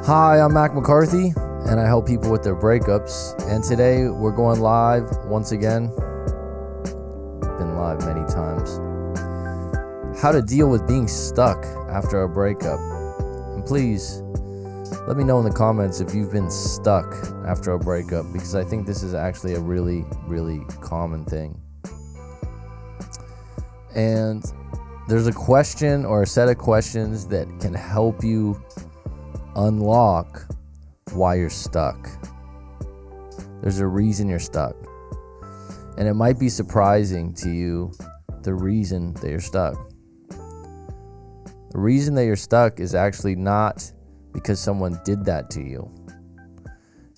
Hi, I'm Mac McCarthy, and I help people with their breakups. And today we're going live once again. Been live many times. How to deal with being stuck after a breakup. And please let me know in the comments if you've been stuck after a breakup, because I think this is actually a really, really common thing. And there's a question or a set of questions that can help you unlock why you're stuck. There's a reason you're stuck. And it might be surprising to you the reason that you're stuck. The reason that you're stuck is actually not because someone did that to you.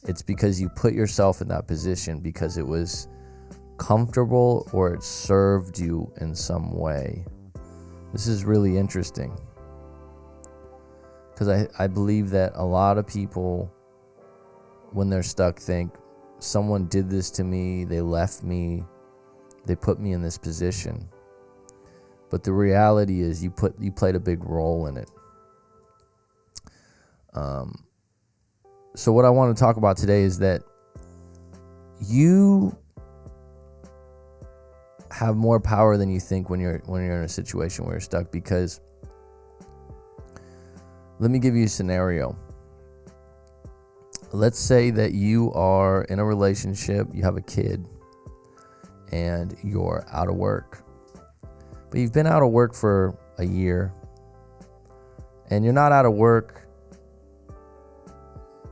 It's because you put yourself in that position because it was comfortable or it served you in some way. This is really interesting. Because I believe that a lot of people, when they're stuck, think, someone did this to me, they left me, they put me in this position. But the reality is you played a big role in it. So what I want to talk about today is that you have more power than you think when you're in a situation where you're stuck, because let me give you a scenario. Let's say that you are in a relationship, you have a kid, and you're out of work. But you've been out of work for a year, and you're not out of work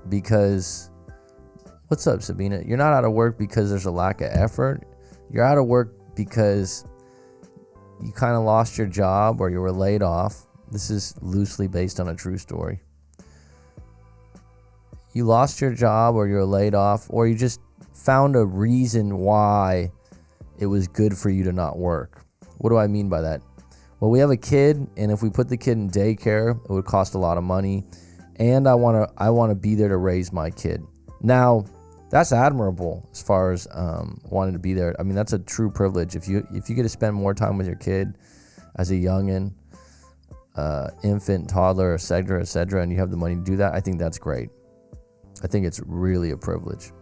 because, what's up, Sabina? You're not out of work because there's a lack of effort. You're out of work because you kind of lost your job or you were laid off. This is loosely based on a true story. You lost your job or you're laid off, or you just found a reason why it was good for you to not work. What do I mean by that? Well, we have a kid, and if we put the kid in daycare, it would cost a lot of money, and I want to be there to raise my kid. Now, that's admirable as far as wanting to be there. I mean, that's a true privilege. If you get to spend more time with your kid as a youngin', infant, toddler, et cetera, and you have the money to do that, I think that's great. I think it's really a privilege.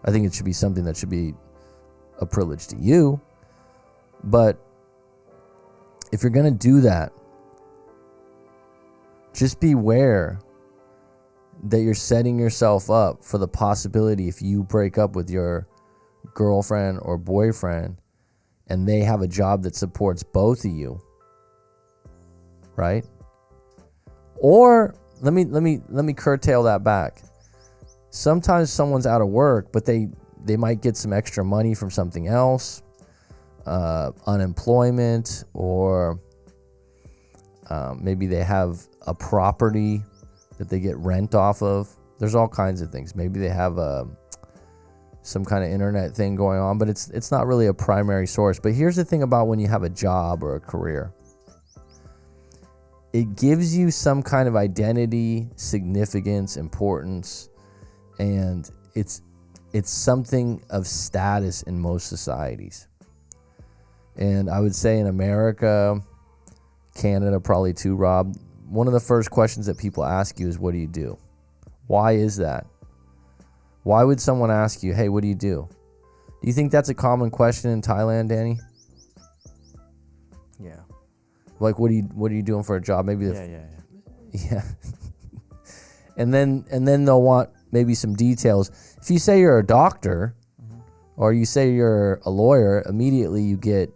I think it should be something that should be a privilege to you. But if you're going to do that, just beware that you're setting yourself up for the possibility, if you break up with your girlfriend or boyfriend and they have a job that supports both of you, right? Or let me curtail that back. Sometimes someone's out of work, but they might get some extra money from something else, unemployment, or maybe they have a property that they get rent off of. There's all kinds of things. Maybe they have some kind of internet thing going on, but it's not really a primary source. But here's the thing about when you have a job or a career. It gives you some kind of identity, significance, importance, and it's something of status in most societies. And I would say in America, Canada probably too, Rob, one of the first questions that people ask you is, what do you do? Why is that? Why would someone ask you, hey, what do you do? Do you think that's a common question in Thailand, Danny? Yeah. Like, what are you doing for a job? Maybe yeah. And then they'll want maybe some details. If you say you're a doctor, or you say you're a lawyer, immediately you get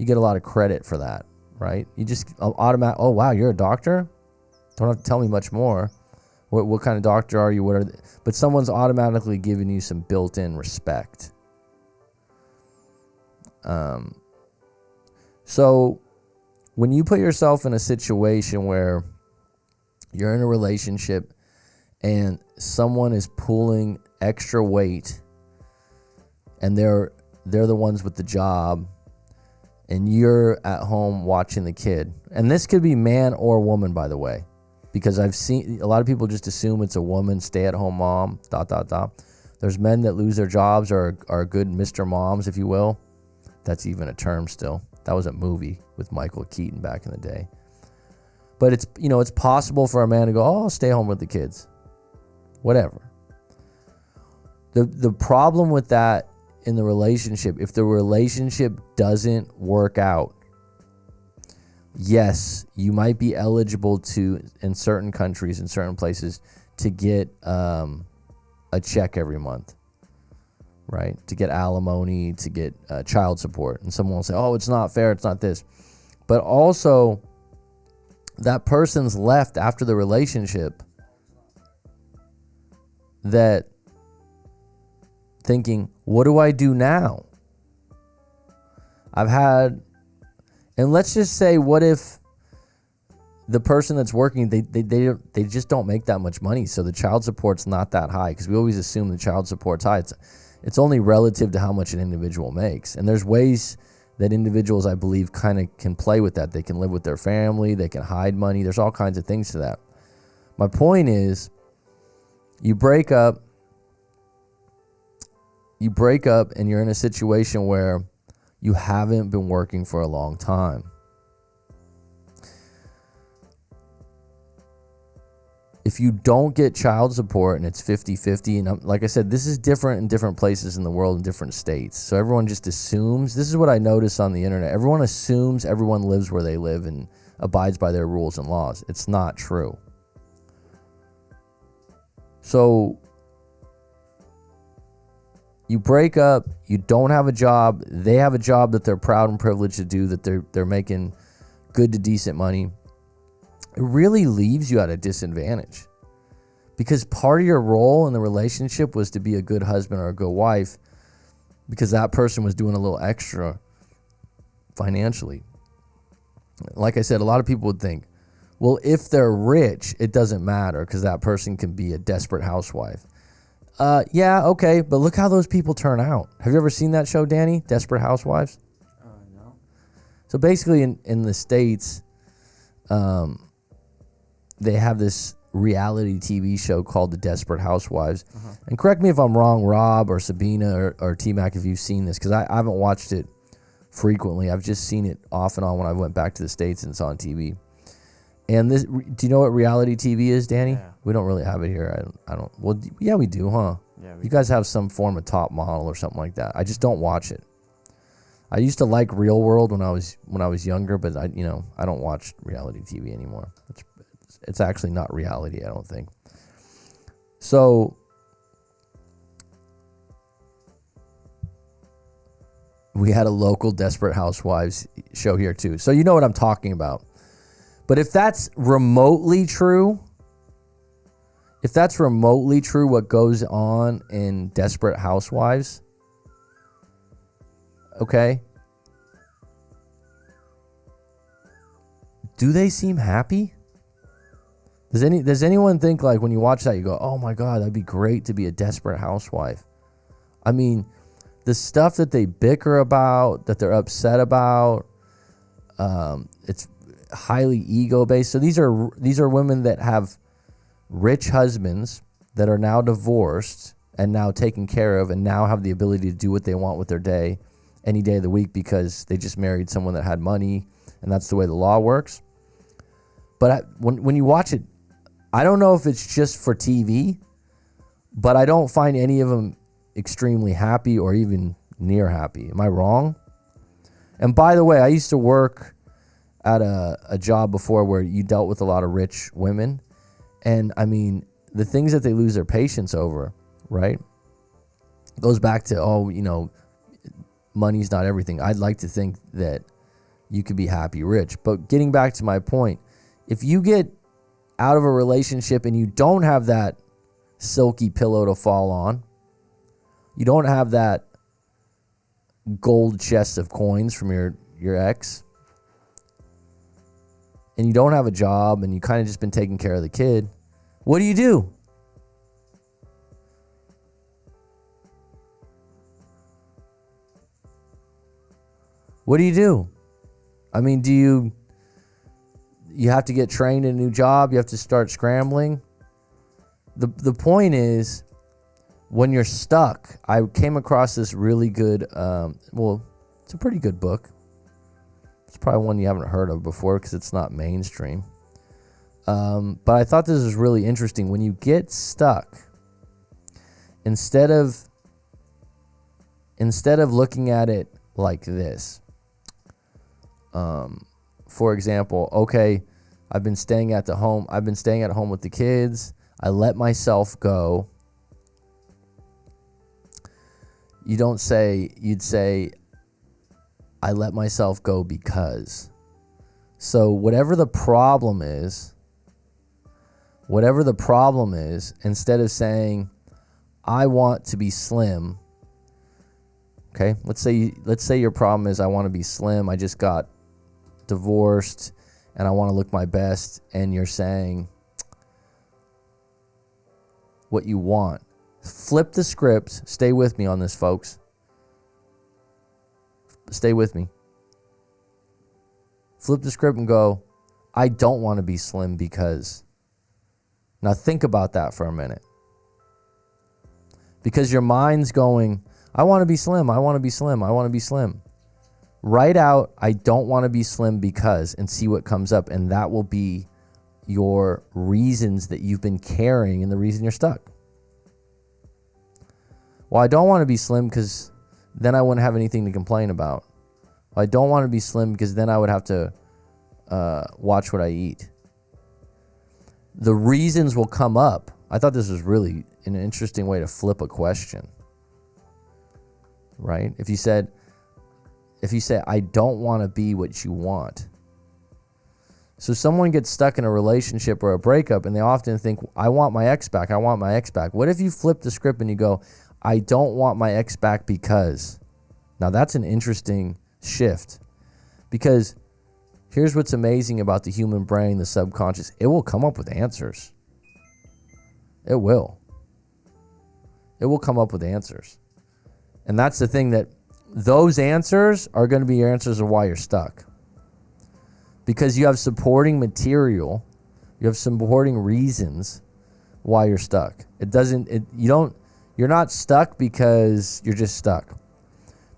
a lot of credit for that, right? You just automatic. Oh wow, you're a doctor. Don't have to tell me much more. What kind of doctor are you? But someone's automatically giving you some built-in respect. So when you put yourself in a situation where you're in a relationship and someone is pulling extra weight and they're the ones with the job and you're at home watching the kid, and this could be man or woman, by the way, because I've seen a lot of people just assume it's a woman, stay-at-home mom, ... There's men that lose their jobs or are good Mr. Moms, if you will. That's even a term still. That was a movie with Michael Keaton back in the day. But it's possible for a man to go, oh, I'll stay home with the kids. whatever. The problem with that in the relationship, if the relationship doesn't work out, yes, you might be eligible to, in certain countries, in certain places, to get a check every month, right? To get alimony, to get child support. And someone will say, oh, it's not fair, it's not this. But also, that person's left after the relationship that thinking, what do I do now? And let's just say, what if the person that's working, they just don't make that much money, so the child support's not that high, because we always assume the child support's high. It's only relative to how much an individual makes. And there's ways that individuals, I believe, kind of can play with that. They can live with their family, they can hide money. There's all kinds of things to that. My point is, you break up and you're in a situation where you haven't been working for a long time. If you don't get child support and it's 50-50, and like I said, this is different in different places in the world, in different states. So everyone just assumes, this is what I notice on the internet, everyone assumes everyone lives where they live and abides by their rules and laws. It's not true. So you break up, you don't have a job, they have a job that they're proud and privileged to do, that they're making good to decent money. It really leaves you at a disadvantage, because part of your role in the relationship was to be a good husband or a good wife, because that person was doing a little extra financially. Like I said, a lot of people would think, well, if they're rich, it doesn't matter because that person can be a desperate housewife. Yeah, okay, but look how those people turn out. Have you ever seen that show, Danny? Desperate Housewives? No. So basically in the States, they have this reality TV show called The Desperate Housewives. And correct me if I'm wrong, Rob or Sabina or T-Mac, if you've seen this, because I haven't watched it frequently. I've just seen it off and on when I went back to the States and it's on TV. And this, do you know what reality TV is, Danny? Yeah. We don't really have it here. I don't. Well, yeah, we do, huh? Yeah, you guys have some form of Top Model or something like that. I just don't watch it. I used to like Real World when I was younger, but I don't watch reality TV anymore. It's actually not reality, I don't think. So we had a local Desperate Housewives show here too. So you know what I'm talking about. But if that's remotely true, what goes on in Desperate Housewives, okay, do they seem happy? Does anyone think, like, when you watch that, you go, oh my God, that'd be great to be a desperate housewife? I mean, the stuff that they bicker about, that they're upset about, it's highly ego-based. So these are women that have rich husbands that are now divorced and now taken care of and now have the ability to do what they want with their day any day of the week because they just married someone that had money, and that's the way the law works. But when you watch it, I don't know if it's just for TV, but I don't find any of them extremely happy or even near happy. Am I wrong? And by the way, I used to work at a job before where you dealt with a lot of rich women. And I mean, the things that they lose their patience over, right? Goes back to, money's not everything. I'd like to think that you could be happy rich. But getting back to my point, if you get out of a relationship and you don't have that silky pillow to fall on, you don't have that gold chest of coins from your ex, and you don't have a job and you kind of just been taking care of the kid, what do you do? What do you do? I mean, do you have to get trained in a new job? You have to start scrambling? The point is, when you're stuck, I came across this really good, it's a pretty good book. It's probably one you haven't heard of before because it's not mainstream. But I thought this was really interesting. When you get stuck, instead of looking at it like this, for example, okay, I've been staying at home with the kids. I let myself go. You'd say, I let myself go because. So whatever the problem is, instead of saying, I want to be slim. Okay, let's say your problem is I want to be slim. I just got divorced and I want to look my best, and you're saying what you want. Flip the script. Stay with me on this, folks. Stay with me. Flip the script and go, I don't want to be slim because. Now think about that for a minute. Because your mind's going, I want to be slim, I want to be slim, I want to be slim. Write out, I don't want to be slim because, and see what comes up. And that will be your reasons that you've been carrying and the reason you're stuck. Well, I don't want to be slim because then I wouldn't have anything to complain about. Well, I don't want to be slim because then I would have to watch what I eat. The reasons will come up. I thought this was really an interesting way to flip a question. Right? If you say, I don't want to be what you want. So someone gets stuck in a relationship or a breakup and they often think, I want my ex back. I want my ex back. What if you flip the script and you go, I don't want my ex back because. Now that's an interesting shift, because here's what's amazing about the human brain, the subconscious. It will come up with answers. It will. It will come up with answers. And that's the thing, that those answers are going to be your answers of why you're stuck. Because you have supporting material, you have supporting reasons why you're stuck. You're not stuck because you're just stuck.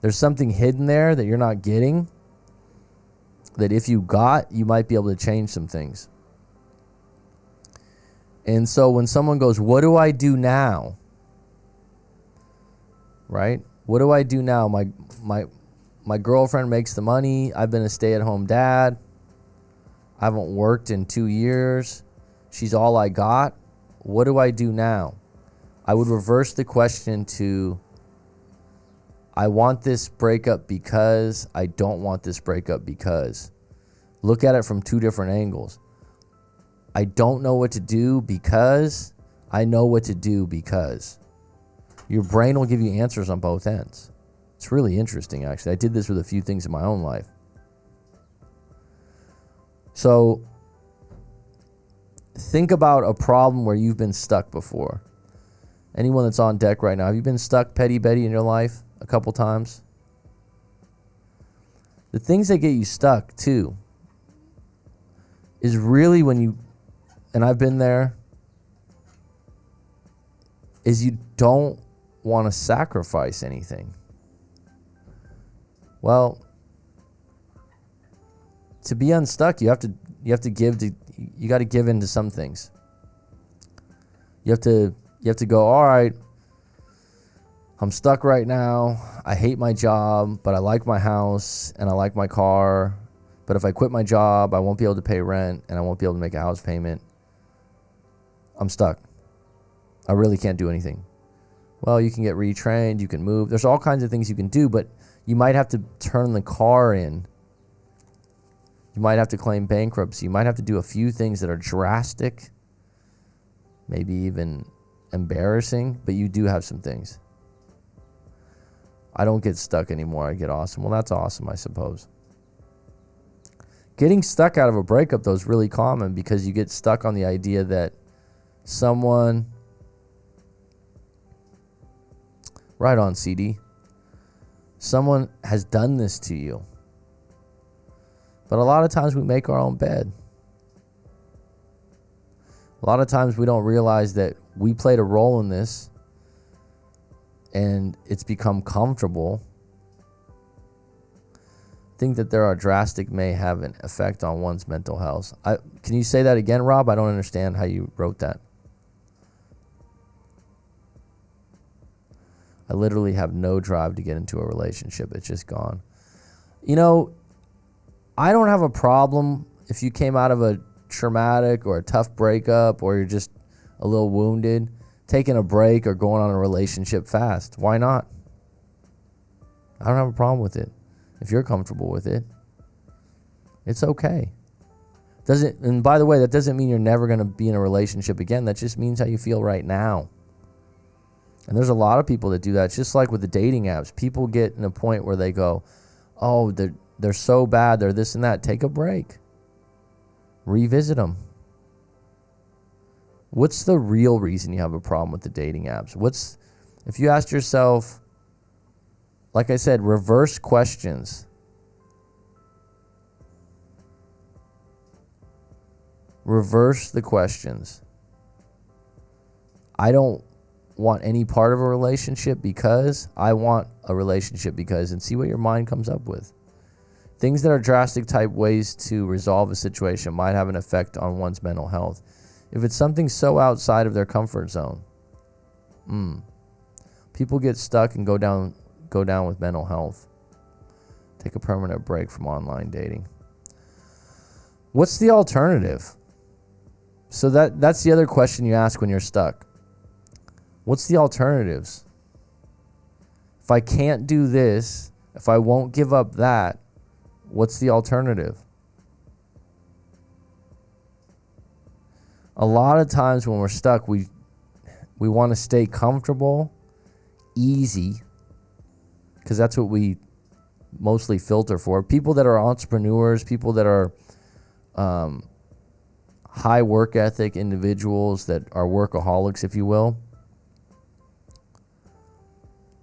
There's something hidden there that you're not getting, that if you got, you might be able to change some things. And so when someone goes, what do I do now? Right? What do I do now? My girlfriend makes the money. I've been a stay-at-home dad. I haven't worked in 2 years. She's all I got. What do I do now? I would reverse the question to, I want this breakup because, I don't want this breakup because. Look at it from two different angles. I don't know what to do because, I know what to do because. Your brain will give you answers on both ends. It's really interesting, actually. I did this with a few things in my own life. So, think about a problem where you've been stuck before. Anyone that's on deck right now, have you been stuck, Petty Betty, in your life a couple times? The things that get you stuck, too, is really when you, and I've been there, is you don't want to sacrifice anything. Well, to be unstuck, you got to give into some things. You have to go, all right, I'm stuck right now. I hate my job, but I like my house and I like my car. But if I quit my job, I won't be able to pay rent and I won't be able to make a house payment. I'm stuck. I really can't do anything. Well, you can get retrained, you can move. There's all kinds of things you can do, but you might have to turn the car in. You might have to claim bankruptcy. You might have to do a few things that are drastic, maybe even embarrassing, but you do have some things. I don't get stuck anymore. I get awesome. Well, that's awesome, I suppose. Getting stuck out of a breakup, though, is really common because you get stuck on the idea that someone, right on, CD, someone has done this to you. But a lot of times we make our own bed. A lot of times we don't realize that we played a role in this and it's become comfortable. I think that there are drastic may have an effect on one's mental health. Can you say that again, Rob? I don't understand how you wrote that. I literally have no drive to get into a relationship. It's just gone. You know, I don't have a problem if you came out of a traumatic or a tough breakup, or you're just a little wounded, taking a break or going on a relationship fast. Why not? I don't have a problem with it. If you're comfortable with it, it's okay. And by the way, that doesn't mean you're never going to be in a relationship again. That just means how you feel right now. And there's a lot of people that do that. It's just like with the dating apps. People get in a point where they go, oh, they're so bad, they're this and that. Take a break. Revisit them. What's the real reason you have a problem with the dating apps? If you asked yourself, like I said, reverse questions. Reverse the questions. I don't want any part of a relationship because I want a relationship because, and see what your mind comes up with. Things that are drastic type ways to resolve a situation might have an effect on one's mental health. If it's something so outside of their comfort zone, people get stuck and go down with mental health. Take a permanent break from online dating. What's the alternative? So that's the other question you ask when you're stuck. What's the alternatives? If I can't do this, if I won't give up that, what's the alternative? A lot of times when we're stuck, we want to stay comfortable, easy, because that's what we mostly filter for. People that are entrepreneurs, people that are high work ethic individuals that are workaholics, if you will,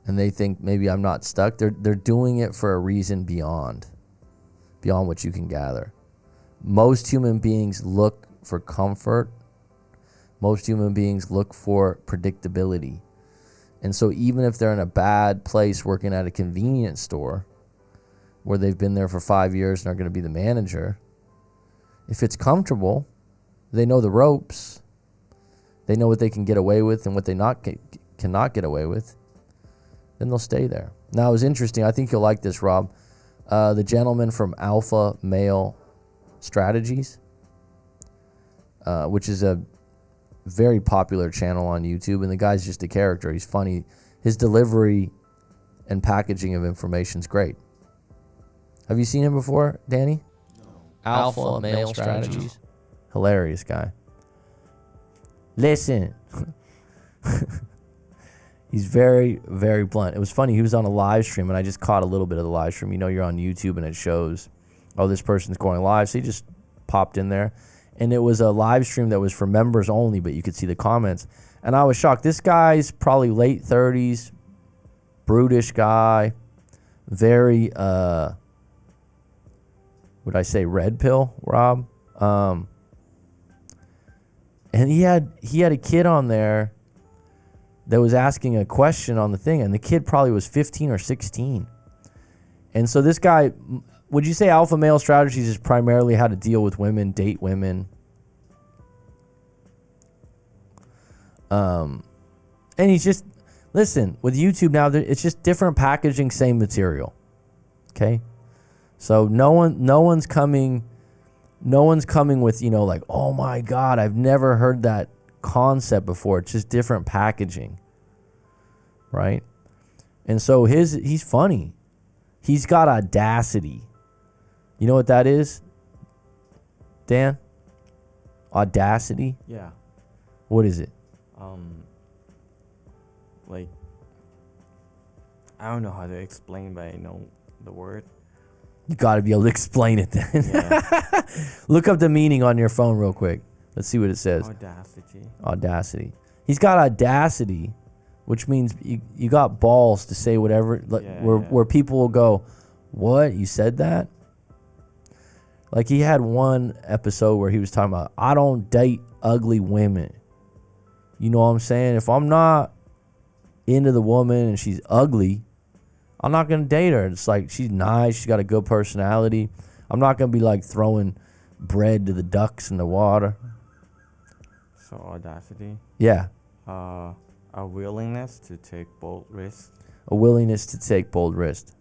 and they think maybe I'm not stuck, they're doing it for a reason beyond what you can gather. Most human beings look for comfort. Most human beings look for predictability. And so even if they're in a bad place working at a convenience store where they've been there for 5 years and are going to be the manager, if it's comfortable, they know the ropes. They know what they can get away with and what they cannot get away with. Then they'll stay there. Now, it was interesting. I think you'll like this, Rob. The gentleman from Alpha Male Strategies, which is a very popular channel on YouTube, and the guy's just a character. He's funny. His delivery and packaging of information is great. Have you seen him before, Danny? No. Alpha Male Strategies. Hilarious guy. Listen. He's very, very blunt. It was funny. He was on a live stream, and I just caught a little bit of the live stream. You know, you're on YouTube, and it shows, oh, this person's going live. So he just popped in there. And it was a live stream that was for members only, but you could see the comments. And I was shocked. This guy's probably late 30s, brutish guy, very, would I say red pill, Rob? And he had a kid on there that was asking a question on the thing, and the kid probably was 15 or 16. And so this guy, would you say Alpha Male Strategies is primarily how to deal with women, date women? And he's just, listen, with YouTube now, it's just different packaging, same material. Okay? So no one's coming with, you know, like, oh my God, I've never heard that concept before. It's just different packaging, right? And so he's funny. He's got audacity. You know what that is, Dan? Audacity? Yeah. What is it? Like, I don't know how to explain, but I know the word. You got to be able to explain it then. Yeah. Look up the meaning on your phone real quick. Let's see what it says. Audacity. Audacity. He's got audacity, which means you got balls to say whatever, where people will go, what? You said that? Like, he had one episode where he was talking about, I don't date ugly women. You know what I'm saying? If I'm not into the woman and she's ugly, I'm not going to date her. It's like, she's nice. She's got a good personality. I'm not going to be like throwing bread to the ducks in the water. So audacity. Yeah. I A willingness to take bold risks. A willingness to take bold risks.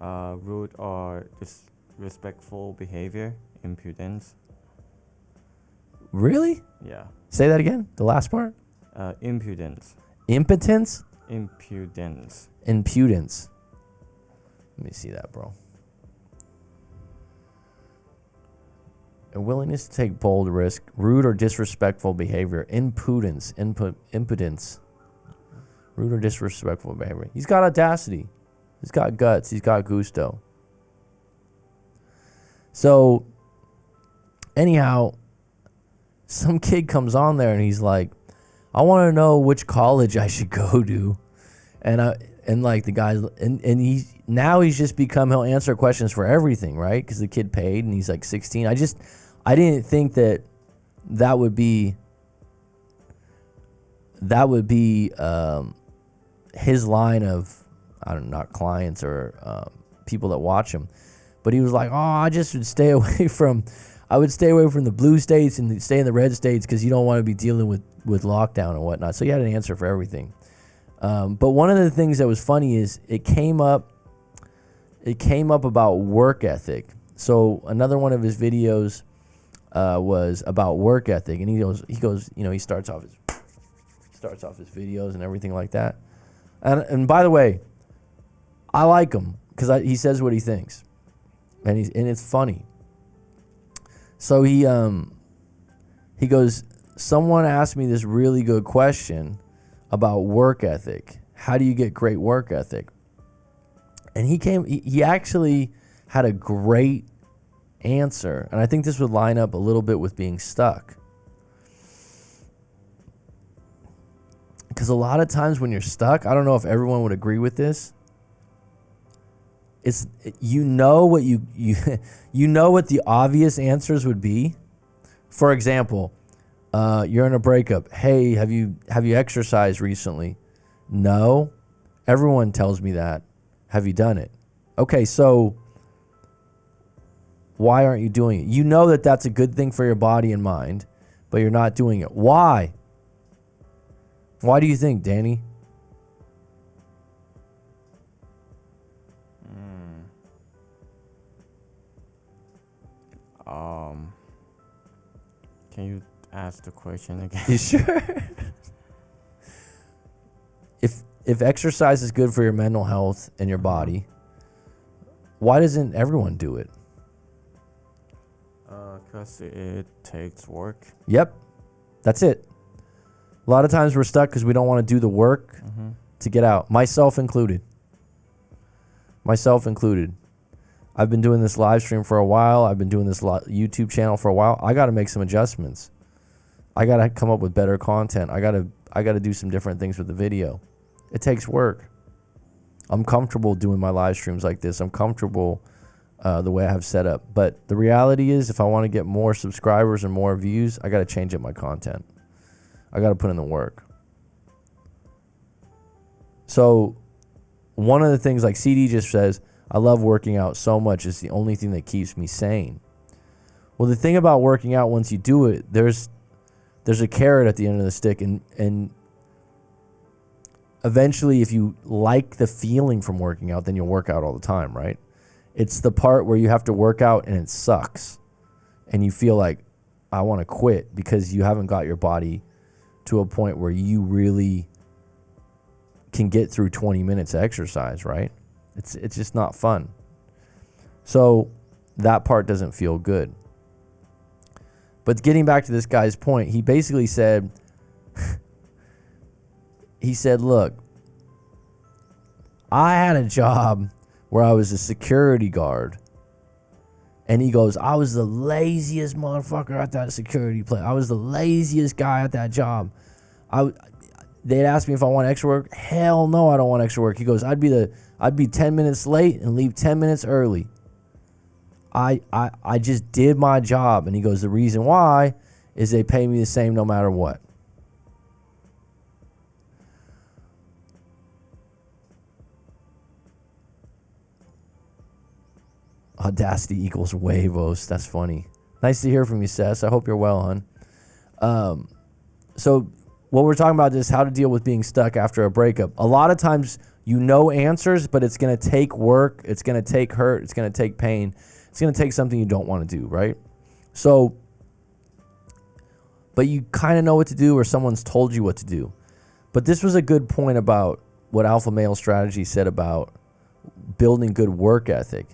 Rude or disrespectful behavior. Impudence. Really? Yeah. Say that again. The last part. Impudence. Impotence. Impudence. Impudence. Let me see that, bro. A willingness to take bold risk, rude or disrespectful behavior, impudence, impudence, rude or disrespectful behavior. He's got audacity. He's got guts. He's got gusto. So, anyhow, some kid comes on there and he's like, I want to know which college I should go to. And like the guys, and he's just become, he'll answer questions for everything, right? Because the kid paid and he's like 16. I didn't think that would be his line of, I don't know, not clients or people that watch him. But he was like, oh, I just would stay away from the blue states and stay in the red states because you don't want to be dealing with lockdown and whatnot. So he had an answer for everything. But one of the things that was funny is it came up about work ethic. So another one of his videos was about work ethic, and he goes, he starts off his videos and everything like that. And by the way, I like him because he says what he thinks, and it's funny. So he goes, someone asked me this really good question about work ethic. How do you get great work ethic? And he actually had a great answer. And I think this would line up a little bit with being stuck. Because a lot of times when you're stuck, I don't know if everyone would agree with this. It's what you know what the obvious answers would be. For example, you're in a breakup. Hey, have you exercised recently? No. Everyone tells me that. Have you done it? Okay, so why aren't you doing it? You know that that's a good thing for your body and mind, but you're not doing it. Why? Why do you think, Danny? Can you ask the question again? You sure? If exercise is good for your mental health and your body, why doesn't everyone do it? Because it takes work. Yep, that's it. A lot of times we're stuck because we don't want to do the work to get out. Myself included. I've been doing this live stream for a while. I've been doing this YouTube channel for a while. I got to make some adjustments. I got to come up with better content. I got to do some different things with the video. It takes work. I'm comfortable doing my live streams like this. I'm comfortable the way I have set up. But the reality is, if I want to get more subscribers and more views, I got to change up my content. I got to put in the work. So one of the things, like CD just says, I love working out so much. It's the only thing that keeps me sane. Well, the thing about working out, once you do it, there's a carrot at the end of the stick, and eventually, if you like the feeling from working out, then you'll work out all the time, right? It's the part where you have to work out and it sucks, and you feel like, I want to quit, because you haven't got your body to a point where you really can get through 20 minutes of exercise, right? It's just not fun. So that part doesn't feel good. But getting back to this guy's point, he basically said, look, I had a job where I was a security guard. And he goes, I was the laziest motherfucker at that security place. I was the laziest guy at that job. They'd ask me if I want extra work. Hell no, I don't want extra work. He goes, I'd be 10 minutes late and leave 10 minutes early. I just did my job. And he goes, the reason why is they pay me the same no matter what. Audacity equals huevos. That's funny. Nice to hear from you, Sess. I hope you're well, hon. So what we're talking about is how to deal with being stuck after a breakup. A lot of times you know answers, but it's going to take work. It's going to take hurt. It's going to take pain. It's going to take something you don't want to do, right? So, but you kind of know what to do, or someone's told you what to do. But this was a good point about what Alpha Male Strategy said about building good work ethic.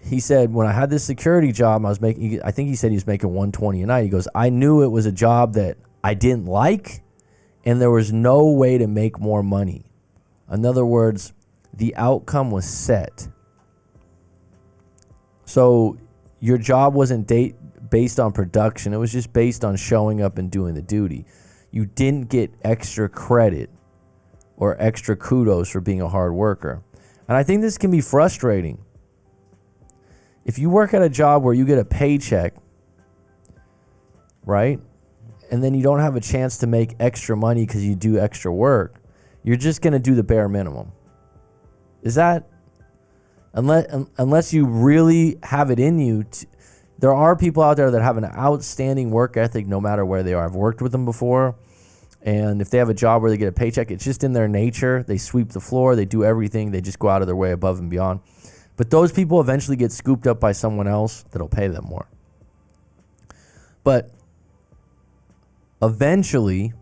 He said, when I had this security job, I think he said he was making $120 a night. He goes, I knew it was a job that I didn't like, and there was no way to make more money. In other words, the outcome was set. So your job wasn't based on production. It was just based on showing up and doing the duty. You didn't get extra credit or extra kudos for being a hard worker. And I think this can be frustrating. If you work at a job where you get a paycheck, right, and then you don't have a chance to make extra money because you do extra work, you're just going to do the bare minimum. Is that, unless you really have it in you, there are people out there that have an outstanding work ethic no matter where they are. I've worked with them before, and if they have a job where they get a paycheck, it's just in their nature. They sweep the floor, they do everything, they just go out of their way above and beyond. But those people eventually get scooped up by someone else that'll pay them more. But eventually,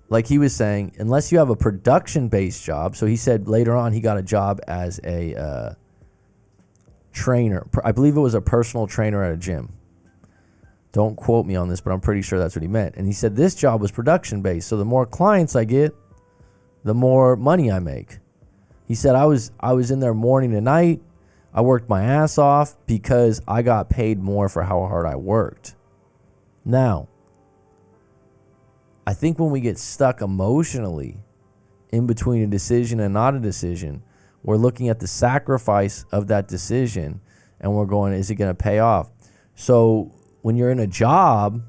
like he was saying, unless you have a production-based job, so he said later on he got a job as a trainer. I believe it was a personal trainer at a gym. Don't quote me on this, but I'm pretty sure that's what he meant. And he said this job was production-based, so the more clients I get, the more money I make. He said, I was in there morning to night. I worked my ass off because I got paid more for how hard I worked. Now, I think when we get stuck emotionally in between a decision and not a decision, we're looking at the sacrifice of that decision and we're going, is it going to pay off? So when you're in a job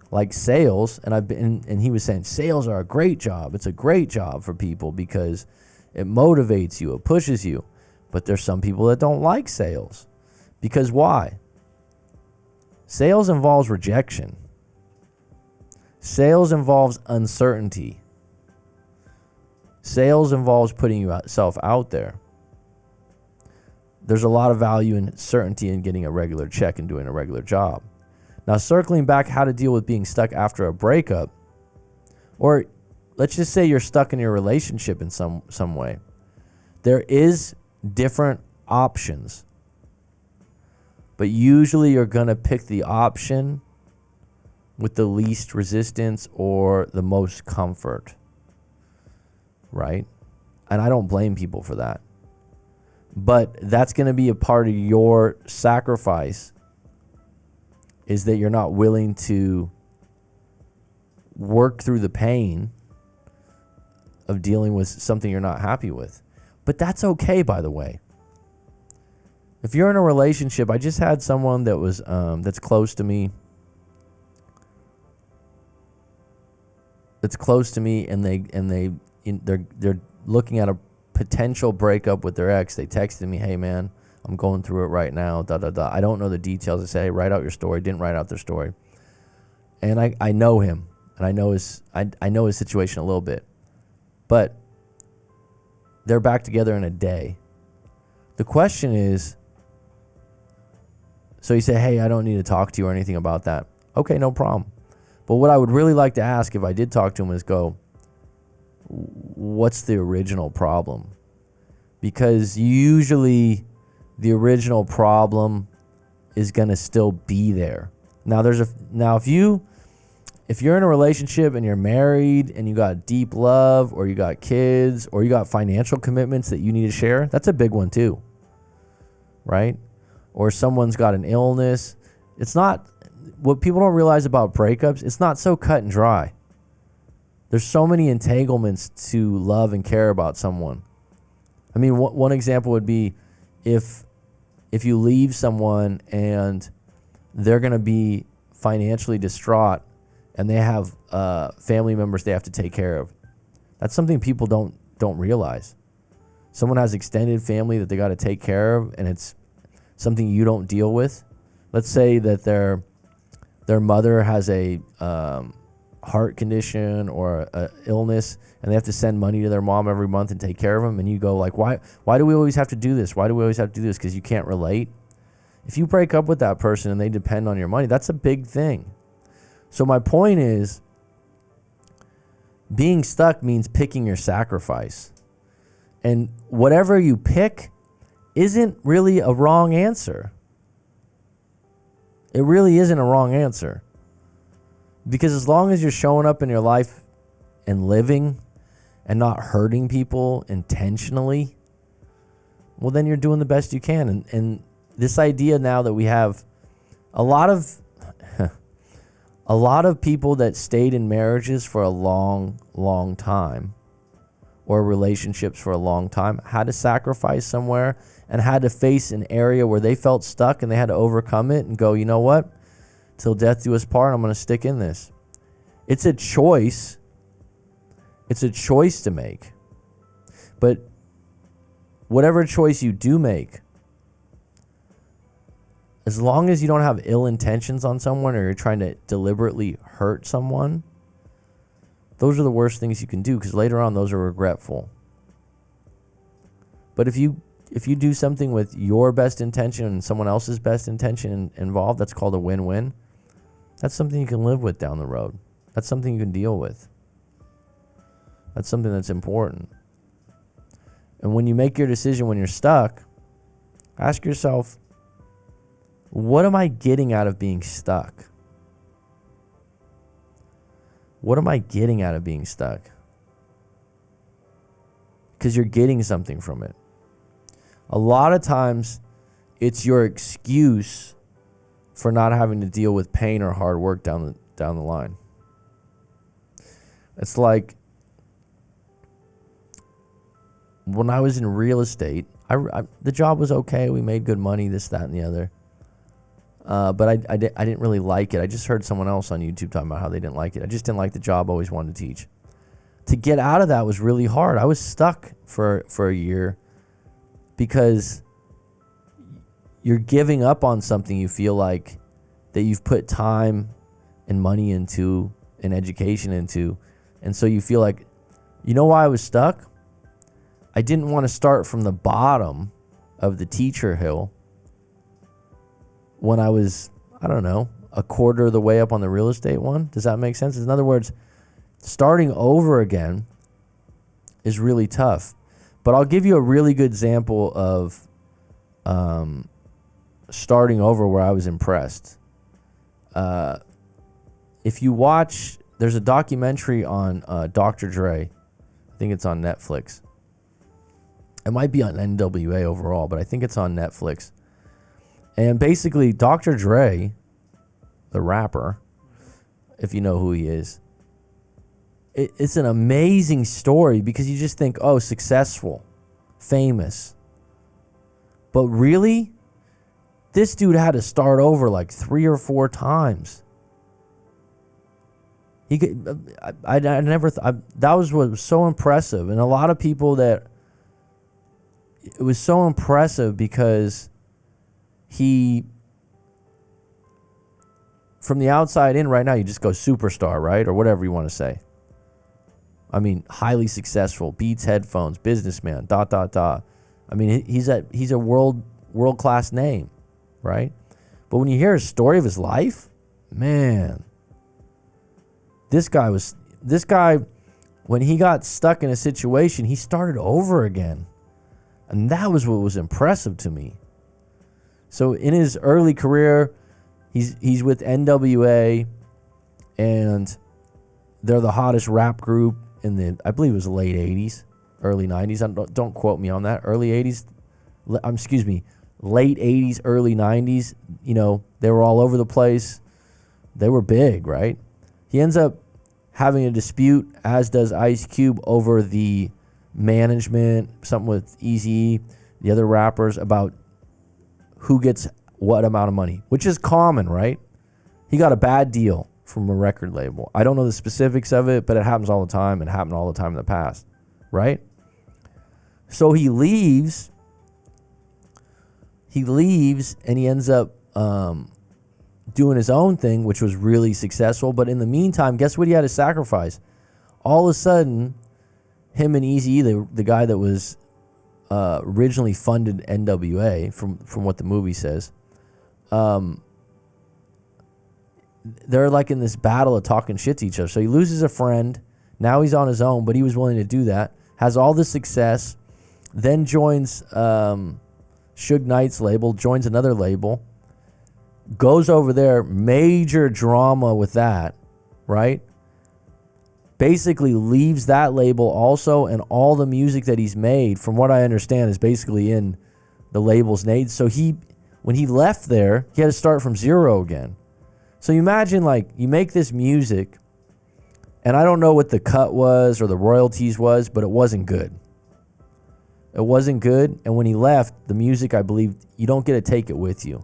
like sales, and he was saying sales are a great job. It's a great job for people because it motivates you, it pushes you. But there's some people that don't like sales. Because why? Sales involves rejection. Sales involves uncertainty. Sales involves putting yourself out there. There's a lot of value in certainty in getting a regular check and doing a regular job. Now, circling back how to deal with being stuck after a breakup, or let's just say you're stuck in your relationship in some way. There is different options, but usually you're going to pick the option with the least resistance or the most comfort, right? And I don't blame people for that. But that's going to be a part of your sacrifice, is that you're not willing to work through the pain of dealing with something you're not happy with. But that's okay, by the way. If you're in a relationship, I just had someone that was that's close to me. And they're looking at a potential breakup with their ex. They texted me, "Hey man, I'm going through it right now." I don't know the details. I said, "Hey, write out your story." Didn't write out their story. And I know him, and I know his situation a little bit. But they're back together in a day. The question is, so he said, "Hey, I don't need to talk to you or anything about that." Okay, no problem. But what I would really like to ask if I did talk to him is what's the original problem? Because usually the original problem is going to still be there. Now if you're in a relationship and you're married and you got deep love, or you got kids, or you got financial commitments that you need to share, that's a big one too, right? Or someone's got an illness. It's not, what people don't realize about breakups, it's not so cut and dry. There's so many entanglements to love and care about someone. I mean, one example would be if you leave someone and they're going to be financially distraught and they have family members they have to take care of. That's something people don't realize. Someone has extended family that they got to take care of, and it's something you don't deal with. Let's say that they're their mother has a heart condition or a illness, and they have to send money to their mom every month and take care of them, and you go like, why do we always have to do this? Why do we always have to do this? Because you can't relate. If you break up with that person and they depend on your money, that's a big thing. So my point is, being stuck means picking your sacrifice. And whatever you pick isn't really a wrong answer. It really isn't a wrong answer. Because as long as you're showing up in your life and living and not hurting people intentionally, well, then you're doing the best you can. And this idea now that we have a lot of people that stayed in marriages for a long, long time, or relationships for a long time, had to sacrifice somewhere and had to face an area where they felt stuck, and they had to overcome it and go, you know what? Till death do us part, I'm going to stick in this. It's a choice. It's a choice to make. But whatever choice you do make, as long as you don't have ill intentions on someone or you're trying to deliberately hurt someone, those are the worst things you can do, because later on those are regretful. But if you do something with your best intention and someone else's best intention involved, that's called a win-win. That's something you can live with down the road. That's something you can deal with. That's something that's important. And when you make your decision when you're stuck, ask yourself, what am I getting out of being stuck? What am I getting out of being stuck? Because you're getting something from it. A lot of times, it's your excuse for not having to deal with pain or hard work down the line. It's like when I was in real estate, the job was okay. We made good money, this, that, and the other. But I didn't really like it. I just heard someone else on YouTube talking about how they didn't like it. I just didn't like the job. Always wanted to teach. To get out of that was really hard. I was stuck for a year because you're giving up on something you feel like that you've put time and money into and education into. And so you feel like, you know why I was stuck? I didn't want to start from the bottom of the teacher hill when I was, I don't know, a quarter of the way up on the real estate one. Does that make sense? In other words, starting over again is really tough. But I'll give you a really good example of starting over where I was impressed. If you watch, there's a documentary on Dr. Dre. I think it's on Netflix. It might be on NWA overall, but I think it's on Netflix. And basically, Dr. Dre, the rapper, if you know who he is, it's an amazing story because you just think, oh, successful, famous. But really, this dude had to start over like 3 or 4 times. That was what was so impressive. And a lot of people it was so impressive because he, from the outside in right now, you just go superstar, right? Or whatever you want to say. I mean, highly successful, Beats headphones, businessman, ... I mean, he's a world-class name, right? But when you hear a story of his life, man, this guy, when he got stuck in a situation, he started over again. And that was what was impressive to me. So in his early career, he's with NWA, and they're the hottest rap group in the, I believe it was the late 80s, early 90s. Don't quote me on that. Early 80s, late 80s, early 90s. You know, they were all over the place. They were big, right? He ends up having a dispute, as does Ice Cube, over the management, something with Eazy, the other rappers, about who gets what amount of money, which is common, right? He got a bad deal from a record label. I don't know the specifics of it, but it happens all the time. It happened all the time in the past, right? So he leaves and he ends up doing his own thing, which was really successful. But in the meantime, guess what he had to sacrifice? All of a sudden, him and Eazy-E, the guy that was originally funded NWA, from what the movie says, they're like in this battle of talking shit to each other. So he loses a friend. Now he's on his own, but he was willing to do that. Has all the success. Then joins Suge Knight's label, joins another label. Goes over there, major drama with that, right? Basically leaves that label also, and all the music that he's made, from what I understand, is basically in the label's name. So when he left there, he had to start from zero again. So you imagine, like, you make this music, and I don't know what the cut was or the royalties was, but it wasn't good. It wasn't good, and when he left, the music, I believe, you don't get to take it with you.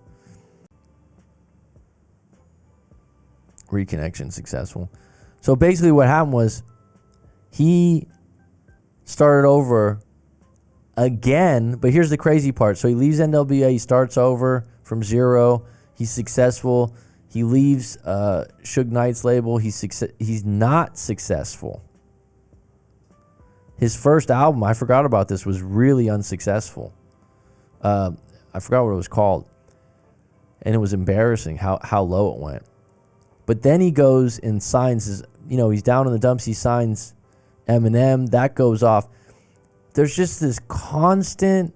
Reconnection successful. So basically what happened was he started over again, but here's the crazy part. So he leaves NWA, he starts over from zero, he's successful. He leaves Suge Knight's label, he's not successful. His first album, I forgot about this, was really unsuccessful. I forgot what it was called. And it was embarrassing how low it went. But then he goes and signs his, he's down in the dumps. He signs Eminem. That goes off. There's just this constant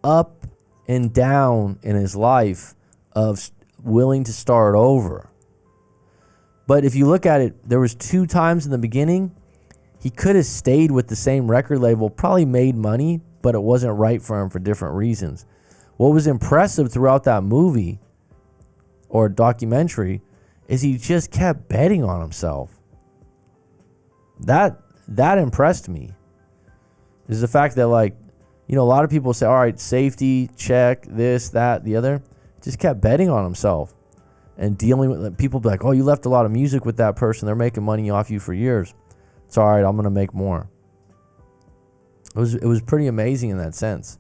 up and down in his life of willing to start over. But if you look at it, there was 2 times in the beginning he could have stayed with the same record label, probably made money, but it wasn't right for him for different reasons. What was impressive throughout that movie or documentary is he just kept betting on himself. That impressed me. Is the fact that, like, a lot of people say, all right, safety, check, this, that, the other. Just kept betting on himself and dealing with people. Be like, oh, you left a lot of music with that person. They're making money off you for years. It's all right. I'm going to make more. It was pretty amazing in that sense.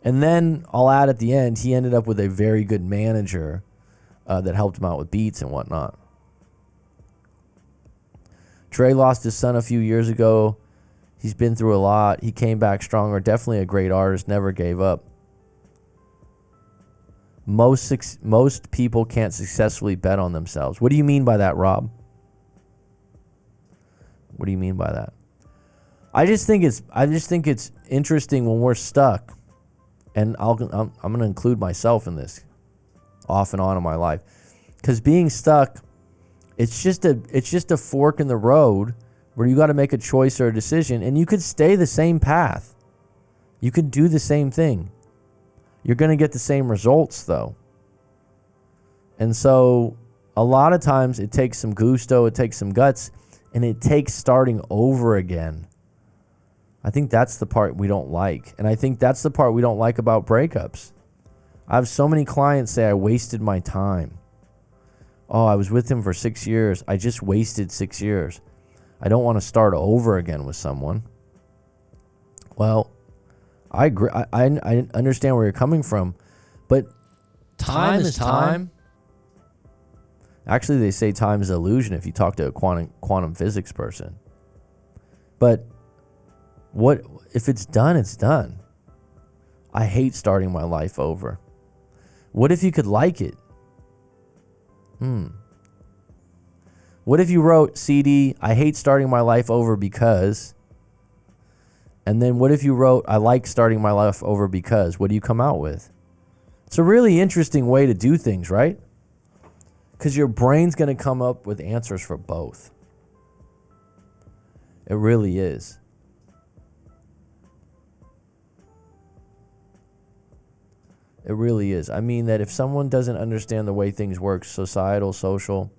And then I'll add at the end, he ended up with a very good manager that helped him out with beats and whatnot. Trey lost his son a few years ago. He's been through a lot. He came back stronger. Definitely a great artist. Never gave up. Most people can't successfully bet on themselves. What do you mean by that, Rob? What do you mean by that? I just think it's interesting when we're stuck, and I'm going to include myself in this, off and on in my life, because being stuck, it's just a fork in the road where you got to make a choice or a decision, and you could stay the same path. You could do the same thing. You're going to get the same results, though. And so a lot of times it takes some gusto, it takes some guts, and it takes starting over again. I think that's the part we don't like. And I think that's the part we don't like about breakups. I have so many clients say I wasted my time. Oh, I was with him for 6 years. I just wasted 6 years. I don't want to start over again with someone. Well, I agree. I understand where you're coming from, but time is time. Actually, they say time is an illusion if you talk to a quantum physics person. But what if it's done? It's done. I hate starting my life over. What if you could like it? What if you wrote, CD, I hate starting my life over because... And then what if you wrote, I like starting my life over because... What do you come out with? It's a really interesting way to do things, right? Because your brain's going to come up with answers for both. It really is. It really is. I mean that if someone doesn't understand the way things work, societal, social,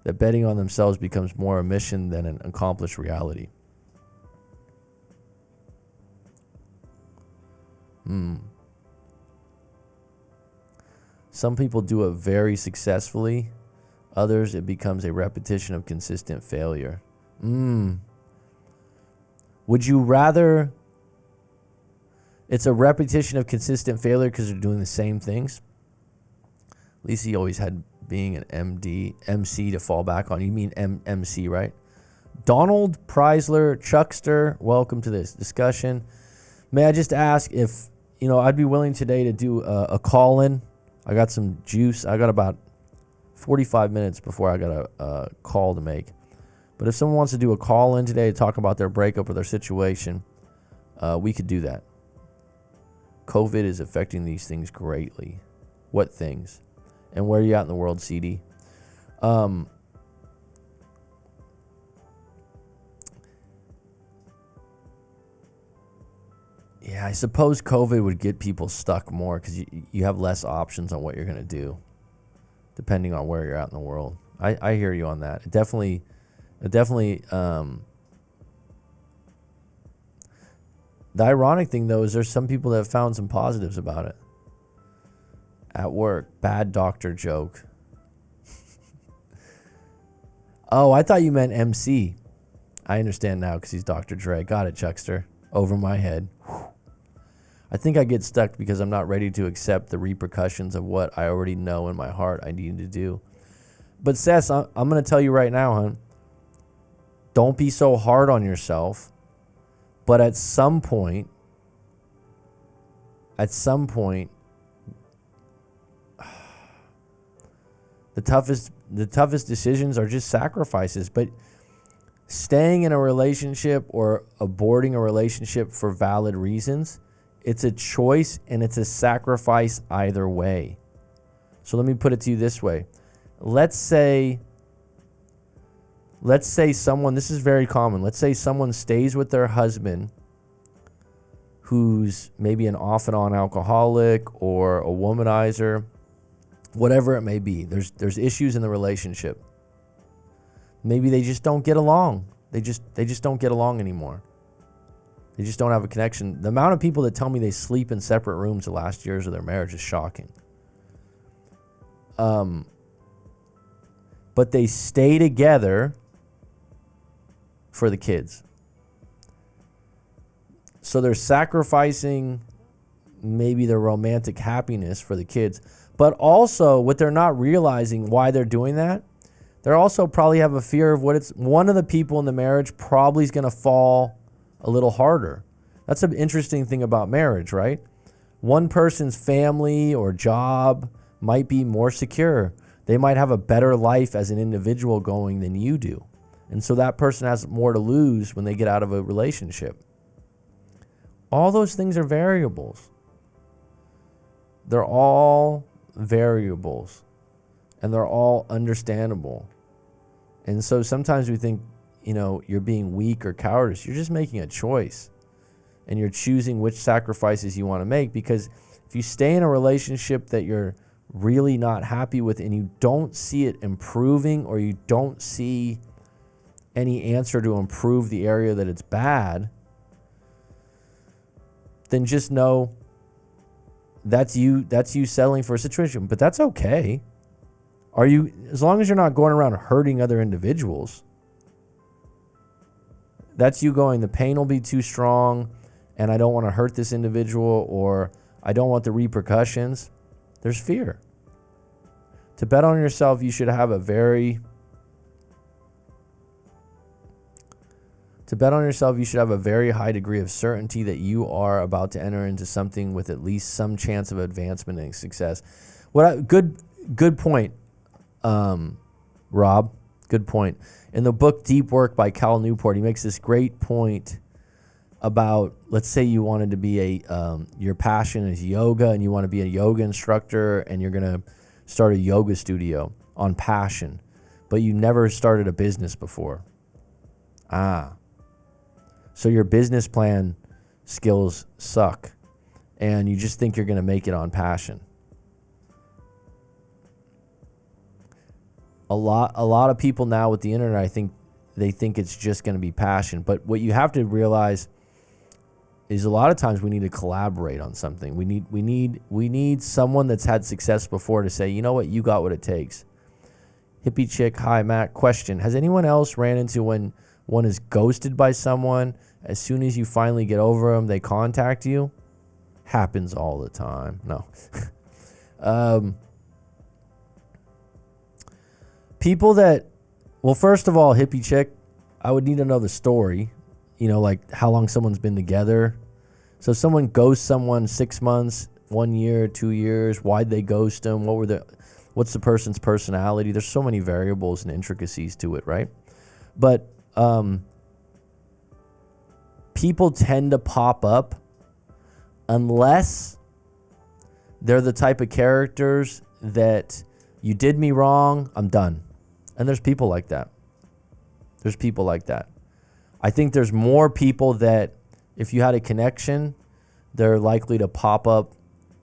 that betting on themselves becomes more a mission than an accomplished reality. Some people do it very successfully. Others, it becomes a repetition of consistent failure. Would you rather it's a repetition of consistent failure because they're doing the same things? At least he always had being an MC to fall back on. You mean MC, right? Donald Preisler, Chuckster, welcome to this discussion. May I just ask if, I'd be willing today to do a call-in. I got some juice. I got about 45 minutes before I got a call to make. But if someone wants to do a call-in today to talk about their breakup or their situation, we could do that. COVID is affecting these things greatly. What things? And where are you at in the world, CD? Yeah, I suppose COVID would get people stuck more because you have less options on what you're going to do, depending on where you're at in the world. I hear you on that. It definitely. The ironic thing, though, is there's some people that have found some positives about it. At work, bad doctor joke. Oh, I thought you meant MC. I understand now because he's Dr. Dre. Got it, Chuckster. Over my head. Whew. I think I get stuck because I'm not ready to accept the repercussions of what I already know in my heart I need to do. But Sess, I'm going to tell you right now, hon, don't be so hard on yourself. But at some point, the toughest decisions are just sacrifices. But staying in a relationship or aborting a relationship for valid reasons, it's a choice and it's a sacrifice either way. So let me put it to you this way. Let's say someone, this is very common. Let's say someone stays with their husband who's maybe an off and on alcoholic or a womanizer, whatever it may be. There's issues in the relationship. Maybe they just don't get along. They just don't get along anymore. They just don't have a connection. The amount of people that tell me they sleep in separate rooms the last years of their marriage is shocking. But they stay together for the kids. So they're sacrificing maybe their romantic happiness for the kids. But also what they're not realizing why they're doing that, they're also probably have a fear of one of the people in the marriage probably is going to fall a little harder. That's an interesting thing about marriage, right? One person's family or job might be more secure. They might have a better life as an individual going than you do. And so that person has more to lose when they get out of a relationship. All those things are variables. They're all variables. And they're all understandable. And so sometimes we think, you're being weak or cowardice. You're just making a choice. And you're choosing which sacrifices you want to make. Because if you stay in a relationship that you're really not happy with and you don't see it improving or you don't see any answer to improve the area that it's bad, then just know that's you settling for a situation. But that's okay. As long as you're not going around hurting other individuals, that's you going, the pain will be too strong and I don't want to hurt this individual or I don't want the repercussions. There's fear. To bet on yourself, you should have a very high degree of certainty that you are about to enter into something with at least some chance of advancement and success. Good point, Rob. Good point. In the book Deep Work by Cal Newport, he makes this great point about, let's say you wanted to be your passion is yoga and you want to be a yoga instructor and you're going to start a yoga studio on passion, but you never started a business before. So your business plan skills suck and you just think you're going to make it on passion. A lot of people now with the internet, I think they think it's just going to be passion. But what you have to realize is a lot of times we need to collaborate on something. We need someone that's had success before to say, you know what, you got what it takes. Hippie chick, hi Matt. Question: has anyone else ran into when one is ghosted by someone? As soon as you finally get over them, they contact you? Happens all the time. No. people that, well, first of all, hippie chick, I would need to know the story, like how long someone's been together. So if someone ghosts someone 6 months, 1 year, 2 years, why'd they ghost them? What's the person's personality? There's so many variables and intricacies to it, right? But people tend to pop up unless they're the type of characters that you did me wrong, I'm done. And there's people like that. I think there's more people that if you had a connection, they're likely to pop up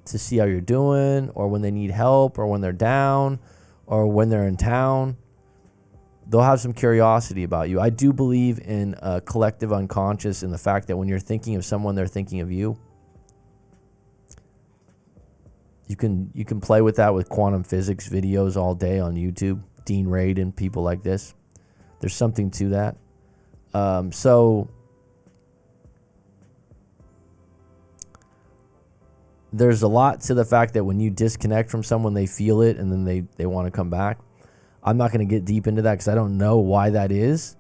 to see how you're doing, or when they need help, or when they're down, or when they're in town. They'll have some curiosity about you. I do believe in a collective unconscious and the fact that when you're thinking of someone, they're thinking of you. You can play with that with quantum physics videos all day on YouTube. Dean Radin, people like this. There's something to that. So there's a lot to the fact that when you disconnect from someone, they feel it and then they want to come back. I'm not going to get deep into that because I don't know why that is,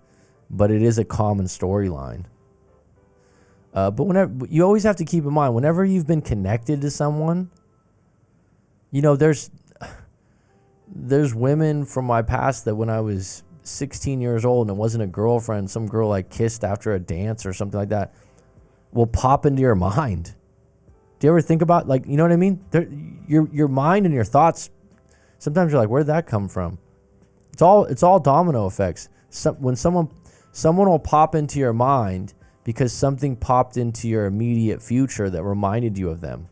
but it is a common storyline. But whenever, you always have to keep in mind, whenever you've been connected to someone, there's women from my past that when I was 16 years old and it wasn't a girlfriend, some girl I kissed after a dance or something like that, will pop into your mind. Do you ever think about, you know what I mean? Your mind and your thoughts, sometimes you're like, where'd that come from? It's all domino effects. When someone will pop into your mind because something popped into your immediate future that reminded you of them.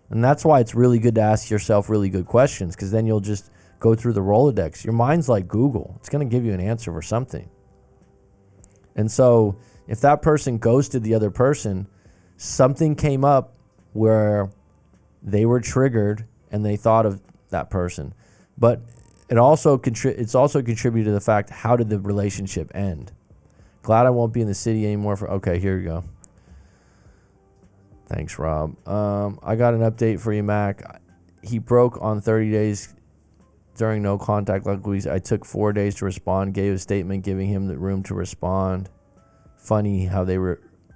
And that's why it's really good to ask yourself really good questions, because then you'll just go through the Rolodex. Your mind's like Google. It's going to give you an answer for something. And so if that person ghosted the other person, something came up where they were triggered and they thought of that person. But it's also contributed to the fact, how did the relationship end? Glad I won't be in the city anymore okay, here you go. Thanks, Rob. I got an update for you, Mac. He broke on 30 days during no contact. Luckily, I took 4 days to respond, gave a statement giving him the room to respond. Funny how they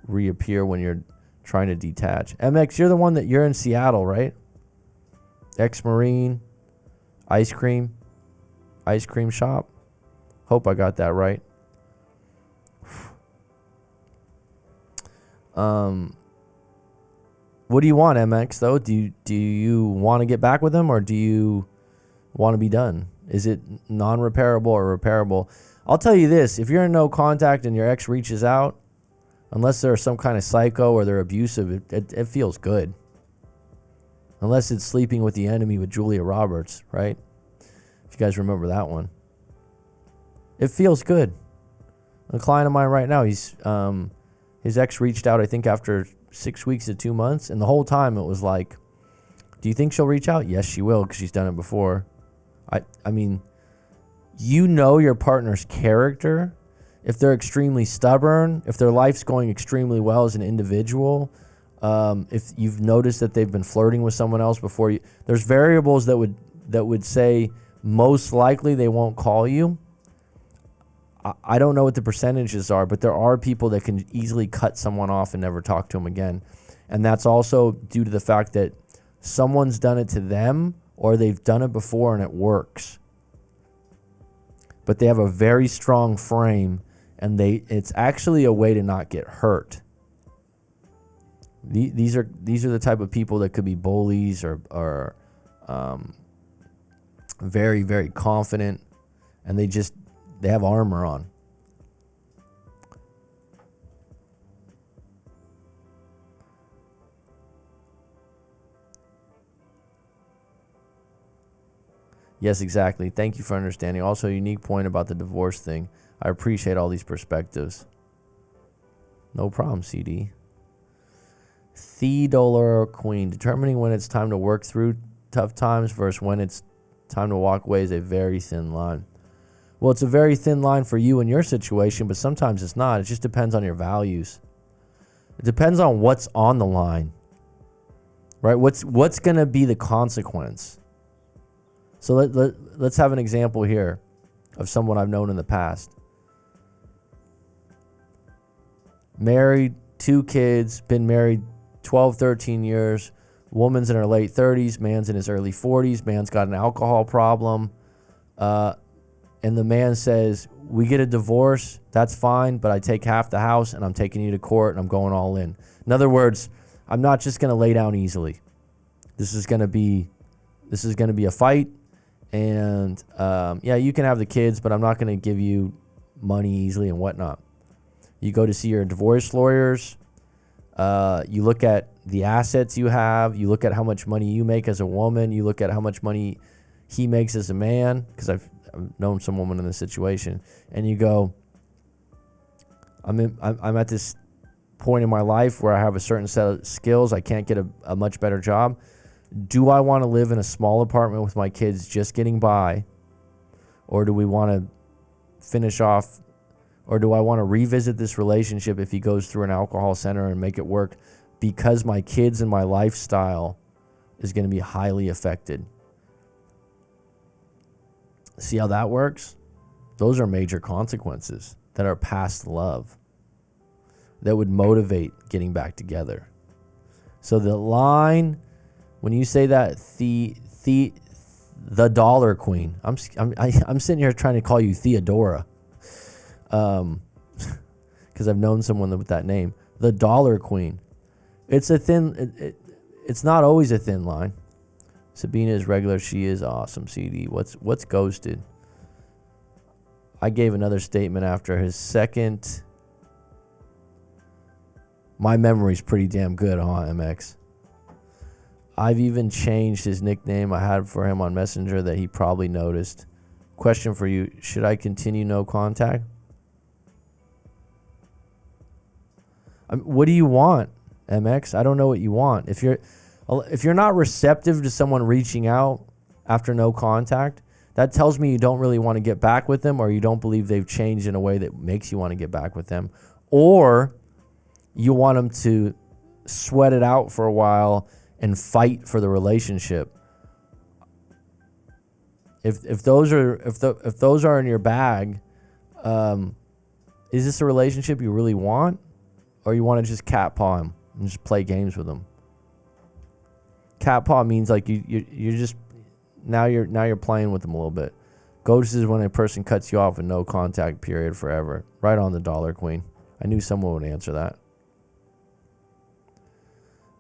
reappear when you're trying to detach. MX, you're the one you're in Seattle, right? Ex-Marine, ice cream shop. Hope I got that right. What do you want, MX, though? Do you want to get back with him, or do you want to be done? Is it non-repairable or repairable? I'll tell you this. If you're in no contact and your ex reaches out, unless they're some kind of psycho or they're abusive, it feels good. Unless it's Sleeping with the Enemy with Julia Roberts, right? If you guys remember that one. It feels good. A client of mine right now, his ex reached out, I think, after 6 weeks to 2 months. And the whole time it was like, do you think she'll reach out? Yes, she will, because she's done it before. I mean, your partner's character. If they're extremely stubborn, if their life's going extremely well as an individual, if you've noticed that they've been flirting with someone else before you, there's variables that would say most likely they won't call you. I don't know what the percentages are, but there are people that can easily cut someone off and never talk to them again. And that's also due to the fact that someone's done it to them, or they've done it before and it works. But they have a very strong frame, and it's actually a way to not get hurt. These are the type of people that could be bullies or very, very confident, and they have armor on. Yes, exactly. Thank you for understanding. Also, a unique point about the divorce thing. I appreciate all these perspectives. No problem, CD. Dollar Queen. Determining when it's time to work through tough times versus when it's time to walk away is a very thin line. Well, it's a very thin line for you in your situation, but sometimes it's not. It just depends on your values. It depends on what's on the line, right? What's going to be the consequence? So let's have an example here of someone I've known in the past. Married, 2 kids, been married 12, 13 years. Woman's in her late 30s, man's in his early 40s. Man's got an alcohol problem. And the man says, we get a divorce, that's fine, but I take half the house and I'm taking you to court and I'm going all in. In other words, I'm not just going to lay down easily. This is going to be a fight. And yeah, you can have the kids, but I'm not going to give you money easily and whatnot. You go to see your divorce lawyers. You look at the assets you have. You look at how much money you make as a woman. You look at how much money he makes as a man, because I've known some woman in this situation. And you go, I'm at this point in my life where I have a certain set of skills. I can't get a much better job. Do I want to live in a small apartment with my kids just getting by? Or do we want to finish off? Or do I want to revisit this relationship if he goes through an alcohol center and make it work, because my kids and my lifestyle is going to be highly affected? See how that works? Those are major consequences that are past love, that would motivate getting back together. So the line, when you say that the dollar queen, I'm sitting here trying to call you Theodora, because I've known someone with that name. The dollar queen. It's a thin. It's not always a thin line. Sabina is regular. She is awesome. CD. What's ghosted? I gave another statement after his second. My memory's pretty damn good, huh, MX? I've even changed his nickname I had for him on Messenger that he probably noticed. Question for you: should I continue no contact? What do you want, MX? I don't know what you want. If you're not receptive to someone reaching out after no contact, that tells me you don't really want to get back with them, or you don't believe they've changed in a way that makes you want to get back with them, or you want them to sweat it out for a while and fight for the relationship. If those are in your bag, is this a relationship you really want? Or you want to just cat paw him and just play games with him? Cat paw means like you're just now you're playing with them a little bit. Ghost is when a person cuts you off with no contact period forever. Right on the dollar queen. I knew someone would answer that.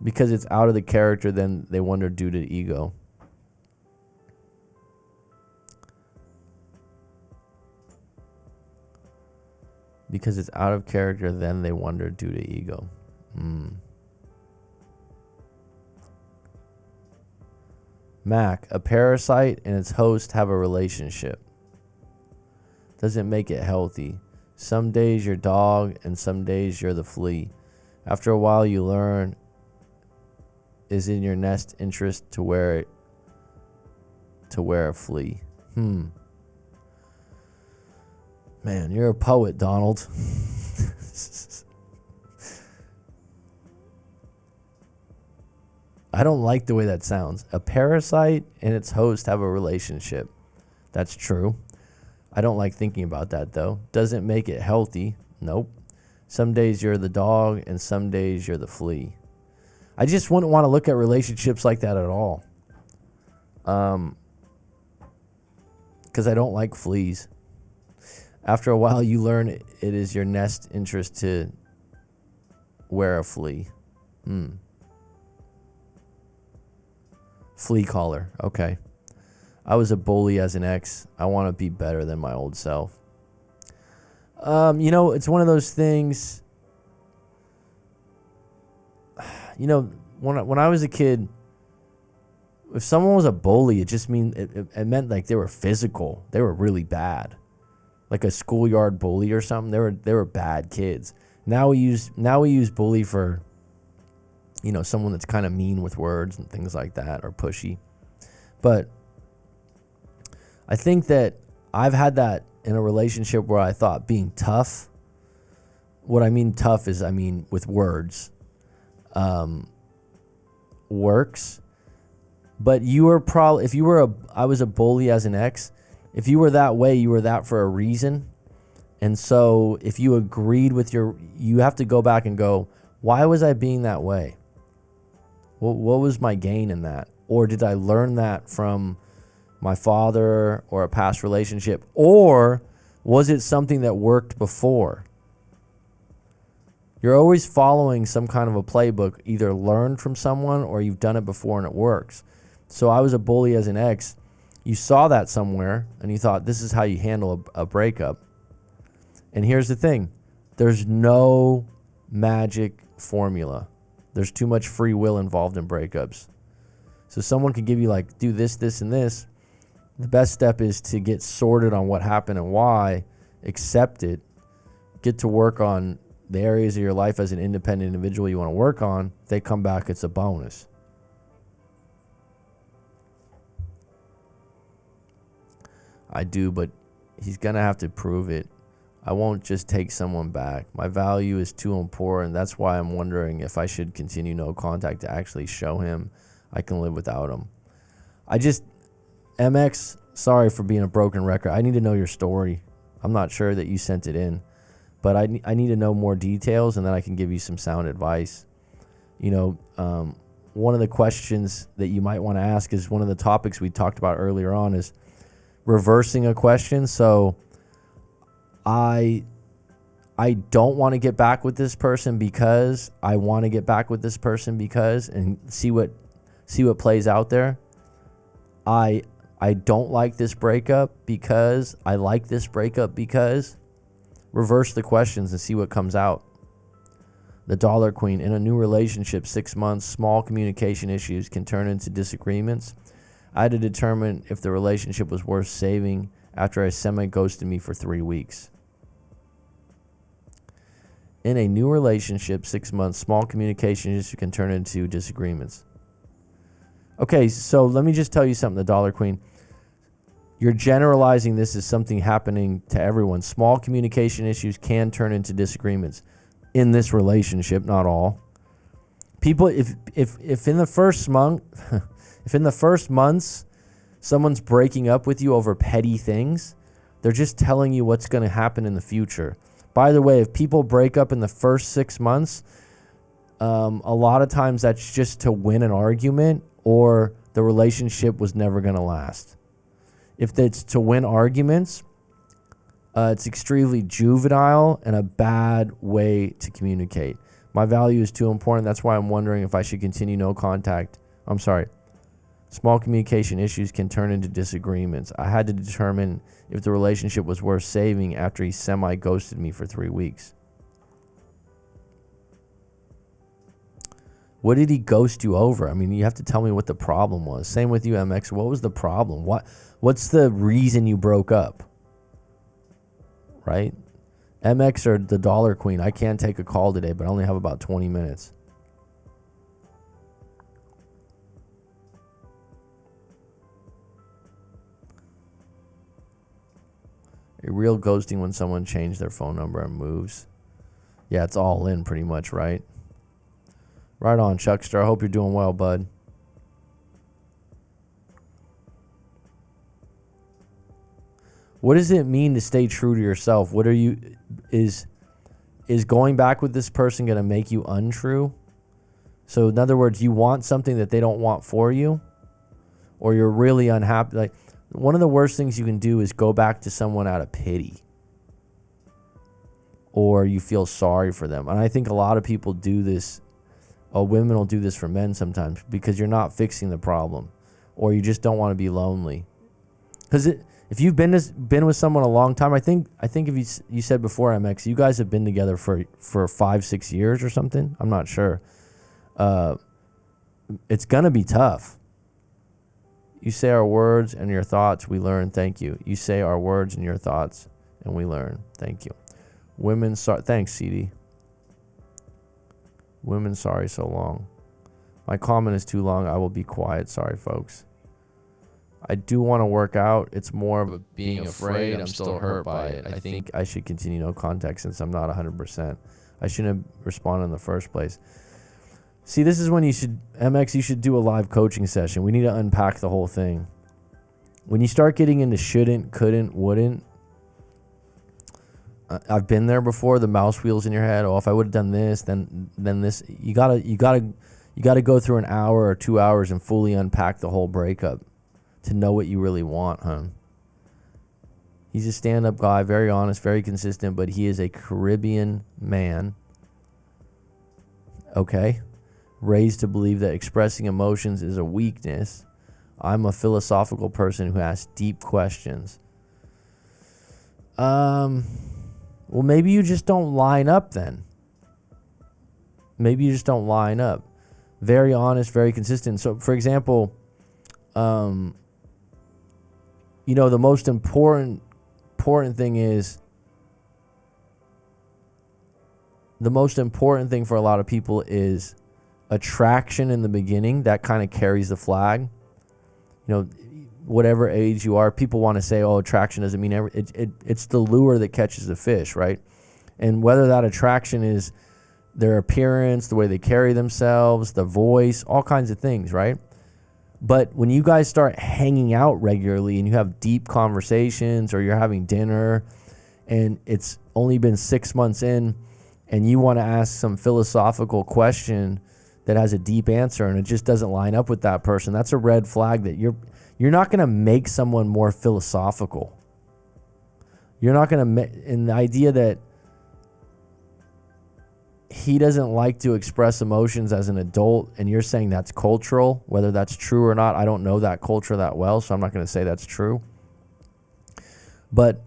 Because it's out of the character, then they wonder due to ego. Because it's out of character, then they wonder due to ego. Mac, a parasite and its host have a relationship. Doesn't make it healthy. Some days you're dog and some days you're the flea. After a while you learn is in your nest interest to wear a flea. Man, you're a poet, Donald. I don't like the way that sounds. A parasite and its host have a relationship. That's true. I don't like thinking about that, though. Doesn't make it healthy. Nope. Some days you're the dog and some days you're the flea. I just wouldn't want to look at relationships like that at all. Because I don't like fleas. After a while, you learn it is your nest interest to wear a flea. Flea collar. Okay. I was a bully as an ex. I want to be better than my old self. It's one of those things. When I was a kid, if someone was a bully, it just it meant like they were physical. They were really bad. Like a schoolyard bully or something. They were bad kids. Now we use bully for, someone that's kind of mean with words and things like that, or pushy. But I think that I've had that in a relationship where I thought being tough. What I mean tough is with words. Works. But you were probably, if you were I was a bully as an ex, if you were that way, you were that for a reason. And so if you agreed with you have to go back and go, why was I being that way? What was my gain in that? Or did I learn that from my father or a past relationship? Or was it something that worked before? You're always following some kind of a playbook, either learned from someone or you've done it before and it works. So I was a bully as an ex. You saw that somewhere and you thought, this is how you handle a breakup. And here's the thing. There's no magic formula. There's too much free will involved in breakups. So someone can give you like, do this, this, and this. The best step is to get sorted on what happened and why, accept it, get to work on the areas of your life as an independent individual you want to work on. If they come back, it's a bonus. I do, but he's going to have to prove it. I won't just take someone back. My value is too important. That's why I'm wondering if I should continue no contact to actually show him I can live without him. MX, sorry for being a broken record. I need to know your story. I'm not sure that you sent it in, but I need to know more details, and then I can give you some sound advice. One of the questions that you might want to ask is one of the topics we talked about earlier on is reversing a question. So I don't want to get back with this person because I want to get back with this person because, and see what plays out there. I don't like this breakup because I like this breakup because. Reverse the questions and see what comes out. The Dollar Queen. In a new relationship, 6 months, small communication issues can turn into disagreements. I had to determine if the relationship was worth saving after I semi-ghosted me for 3 weeks. In a new relationship, 6 months, small communication issues can turn into disagreements. Okay, so let me just tell you something, the Dollar Queen. You're generalizing this as something happening to everyone. Small communication issues can turn into disagreements in this relationship, not all. People, if in the first month, if in the first months someone's breaking up with you over petty things, they're just telling you what's going to happen in the future. By the way, if people break up in the first 6 months, a lot of times that's just to win an argument or the relationship was never going to last. If it's to win arguments, it's extremely juvenile and a bad way to communicate. My value is too important. That's why I'm wondering if I should continue no contact. I'm sorry. Small communication issues can turn into disagreements. I had to determine if the relationship was worth saving after he semi-ghosted me for 3 weeks. What did he ghost you over? I mean, you have to tell me what the problem was. Same with you, MX. What was the problem? What's the reason you broke up? Right? MX or the Dollar Queen. I can't take a call today, but I only have about 20 minutes. A real ghosting when someone changed their phone number and moves. Yeah, it's all in pretty much, right? Right on, Chuckster. I hope you're doing well, bud. What does it mean to stay true to yourself? Is going back with this person going to make you untrue? So in other words, you want something that they don't want for you, or you're really unhappy. Like, one of the worst things you can do is go back to someone out of pity, or you feel sorry for them. And I think a lot of people do this. Women will do this for men sometimes because you're not fixing the problem, or you just don't want to be lonely. Because if you've been with someone a long time, I think if you said before, MX, you guys have been together for 5-6 years or something. I'm not sure. It's gonna be tough. You say our words and your thoughts, we learn. Thank you. You say our words and your thoughts, and we learn. Thank you. Women, thanks, CD. Women, sorry so long. My comment is too long. I will be quiet. Sorry, folks. I do want to work out. It's more of a being afraid. I'm still hurt by it. I think I should continue no contact since I'm not 100%. I shouldn't have responded in the first place. See, this is when you should, MX, you should do a live coaching session. We need to unpack the whole thing. When you start getting into shouldn't, couldn't, wouldn't, I've been there before. The mouse wheels in your head. Oh, if I would have done this, then this. You gotta go through an hour or 2 hours and fully unpack the whole breakup to know what you really want, hon. He's a stand-up guy, very honest, very consistent, but he is a Caribbean man. Okay? Raised to believe that expressing emotions is a weakness. I'm a philosophical person who asks deep questions. Well, maybe you just don't line up then. Maybe you just don't line up. Very honest, very consistent. So, for example, the most important thing is, the most important thing for a lot of people is attraction in the beginning. That kind of carries the flag. Whatever age you are, people want to say, oh, attraction doesn't mean it's the lure that catches the fish, right? And whether that attraction is their appearance, the way they carry themselves, the voice, all kinds of things, right? But when you guys start hanging out regularly and you have deep conversations, or you're having dinner and it's only been 6 months in and you want to ask some philosophical question that has a deep answer and it just doesn't line up with that person, that's a red flag that you're not going to make someone more philosophical. You're not going to and the idea that he doesn't like to express emotions as an adult, and you're saying that's cultural, whether that's true or not, I don't know that culture that well, so I'm not going to say that's true. But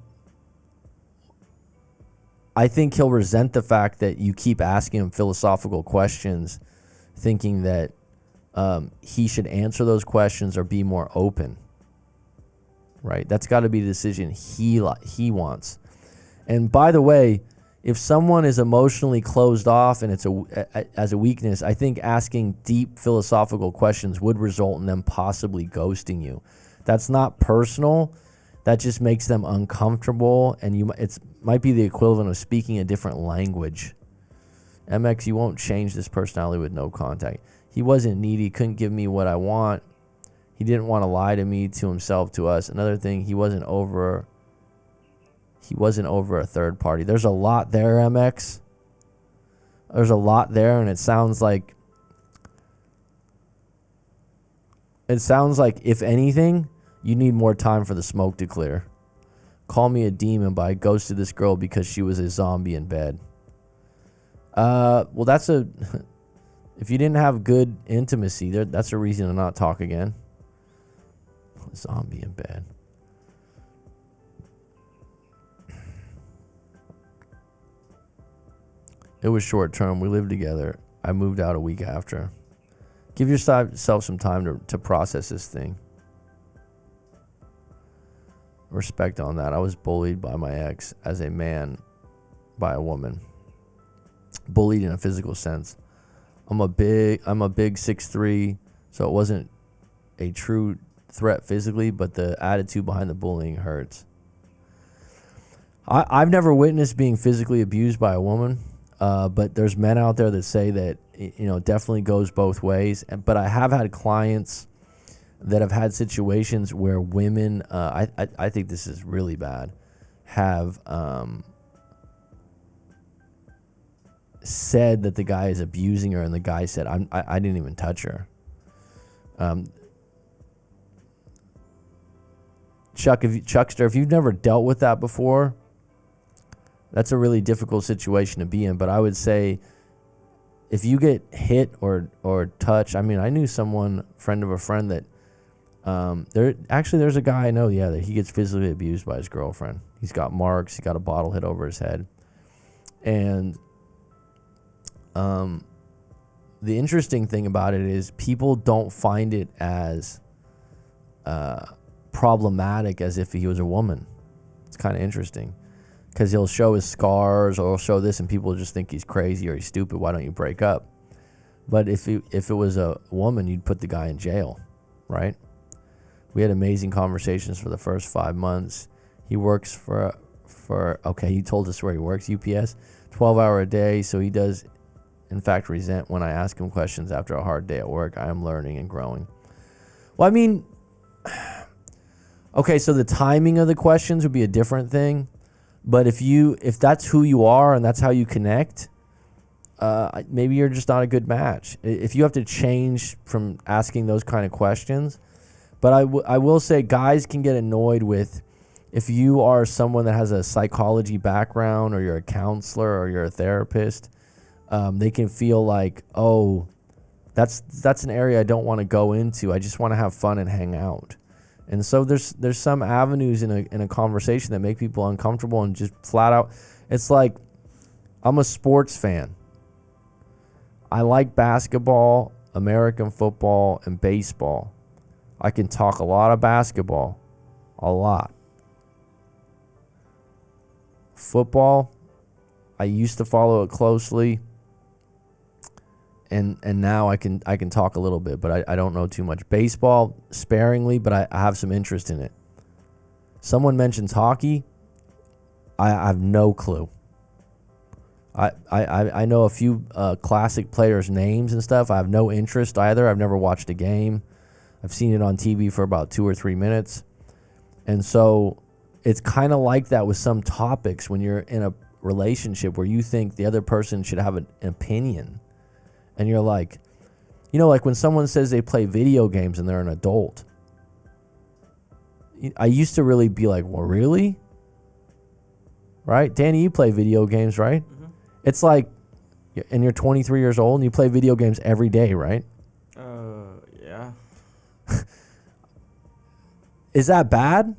I think he'll resent the fact that you keep asking him philosophical questions, thinking that he should answer those questions or be more open, right? That's got to be the decision he wants. And by the way, if someone is emotionally closed off and it's as a weakness, I think asking deep philosophical questions would result in them possibly ghosting you. That's not personal. That just makes them uncomfortable, and it might be the equivalent of speaking a different language. MX, you won't change this personality with no contact. He wasn't needy, couldn't give me what I want. He didn't want to lie to me, to himself, to us. Another thing, he wasn't over a third party. There's a lot there, MX. There's a lot there, and it sounds like, if anything, you need more time for the smoke to clear. Call me a demon, but I ghosted this girl because she was a zombie in bed. Well, if you didn't have good intimacy, that's a reason to not talk again. Zombie in bed. It was short term. We lived together. I moved out a week after. Give yourself some time to process this thing. Respect on that. I was bullied by my ex as a man by a woman. Bullied in a physical sense. I'm a big 6'3", so it wasn't a true threat physically, but the attitude behind the bullying hurts. I've never witnessed being physically abused by a woman, but there's men out there that say that it definitely goes both ways. But I have had clients that have had situations where women, I think this is really bad, have said that the guy is abusing her, and the guy said, I didn't even touch her. Chuckster, if you've never dealt with that before, that's a really difficult situation to be in. But I would say, if you get hit or touched, I knew someone, friend of a friend, that there's a guy I know, that he gets physically abused by his girlfriend. He's got marks. He got a bottle hit over his head. And the interesting thing about it is people don't find it as problematic as if he was a woman. It's kind of interesting, because he'll show his scars or he'll show this, and people just think he's crazy or he's stupid. Why don't you break up? But if it was a woman, you'd put the guy in jail, right? We had amazing conversations for the first 5 months. He works he told us where he works, UPS, 12-hour a day. So he does in fact resent when I ask him questions after a hard day at work. I am learning and growing. Well, I mean, okay, so the timing of the questions would be a different thing. But if that's who you are and that's how you connect, maybe you're just not a good match. If you have to change from asking those kind of questions. But I will say guys can get annoyed with, if you are someone that has a psychology background or you're a counselor or you're a therapist, they can feel like, oh, that's an area I don't want to go into. I just want to have fun and hang out. And so there's some avenues in a conversation that make people uncomfortable and just flat out. It's like, I'm a sports fan. I like basketball, American football, and baseball. I can talk a lot of basketball, a lot. Football, I used to follow it closely, and now I can talk a little bit, but I don't know too much. Baseball, sparingly, but I have some interest in it. Someone mentions hockey, I have no clue. I know a few classic players' names and stuff. I have no interest either. I've never watched a game. I've seen it on TV for about 2 or 3 minutes. And so it's kind of like that with some topics when you're in a relationship where you think the other person should have an opinion. And you're like, like when someone says they play video games and they're an adult. I used to really be like, well, really? Right? Danny, you play video games, right? Mm-hmm. It's like, and you're 23 years old and you play video games every day, right? Yeah. Is that bad?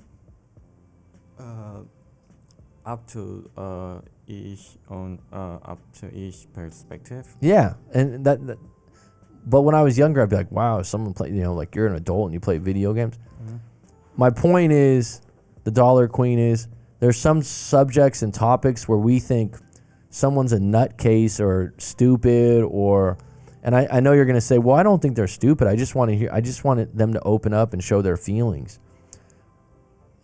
Up to each perspective. Yeah, and that. But when I was younger, I'd be like, "Wow, if someone play, like you're an adult and you play video games." Mm-hmm. My point is, the Dollar Queen is, there's some subjects and topics where we think someone's a nutcase or stupid, and I know you're gonna say, "Well, I don't think they're stupid. I just wanted them to open up and show their feelings."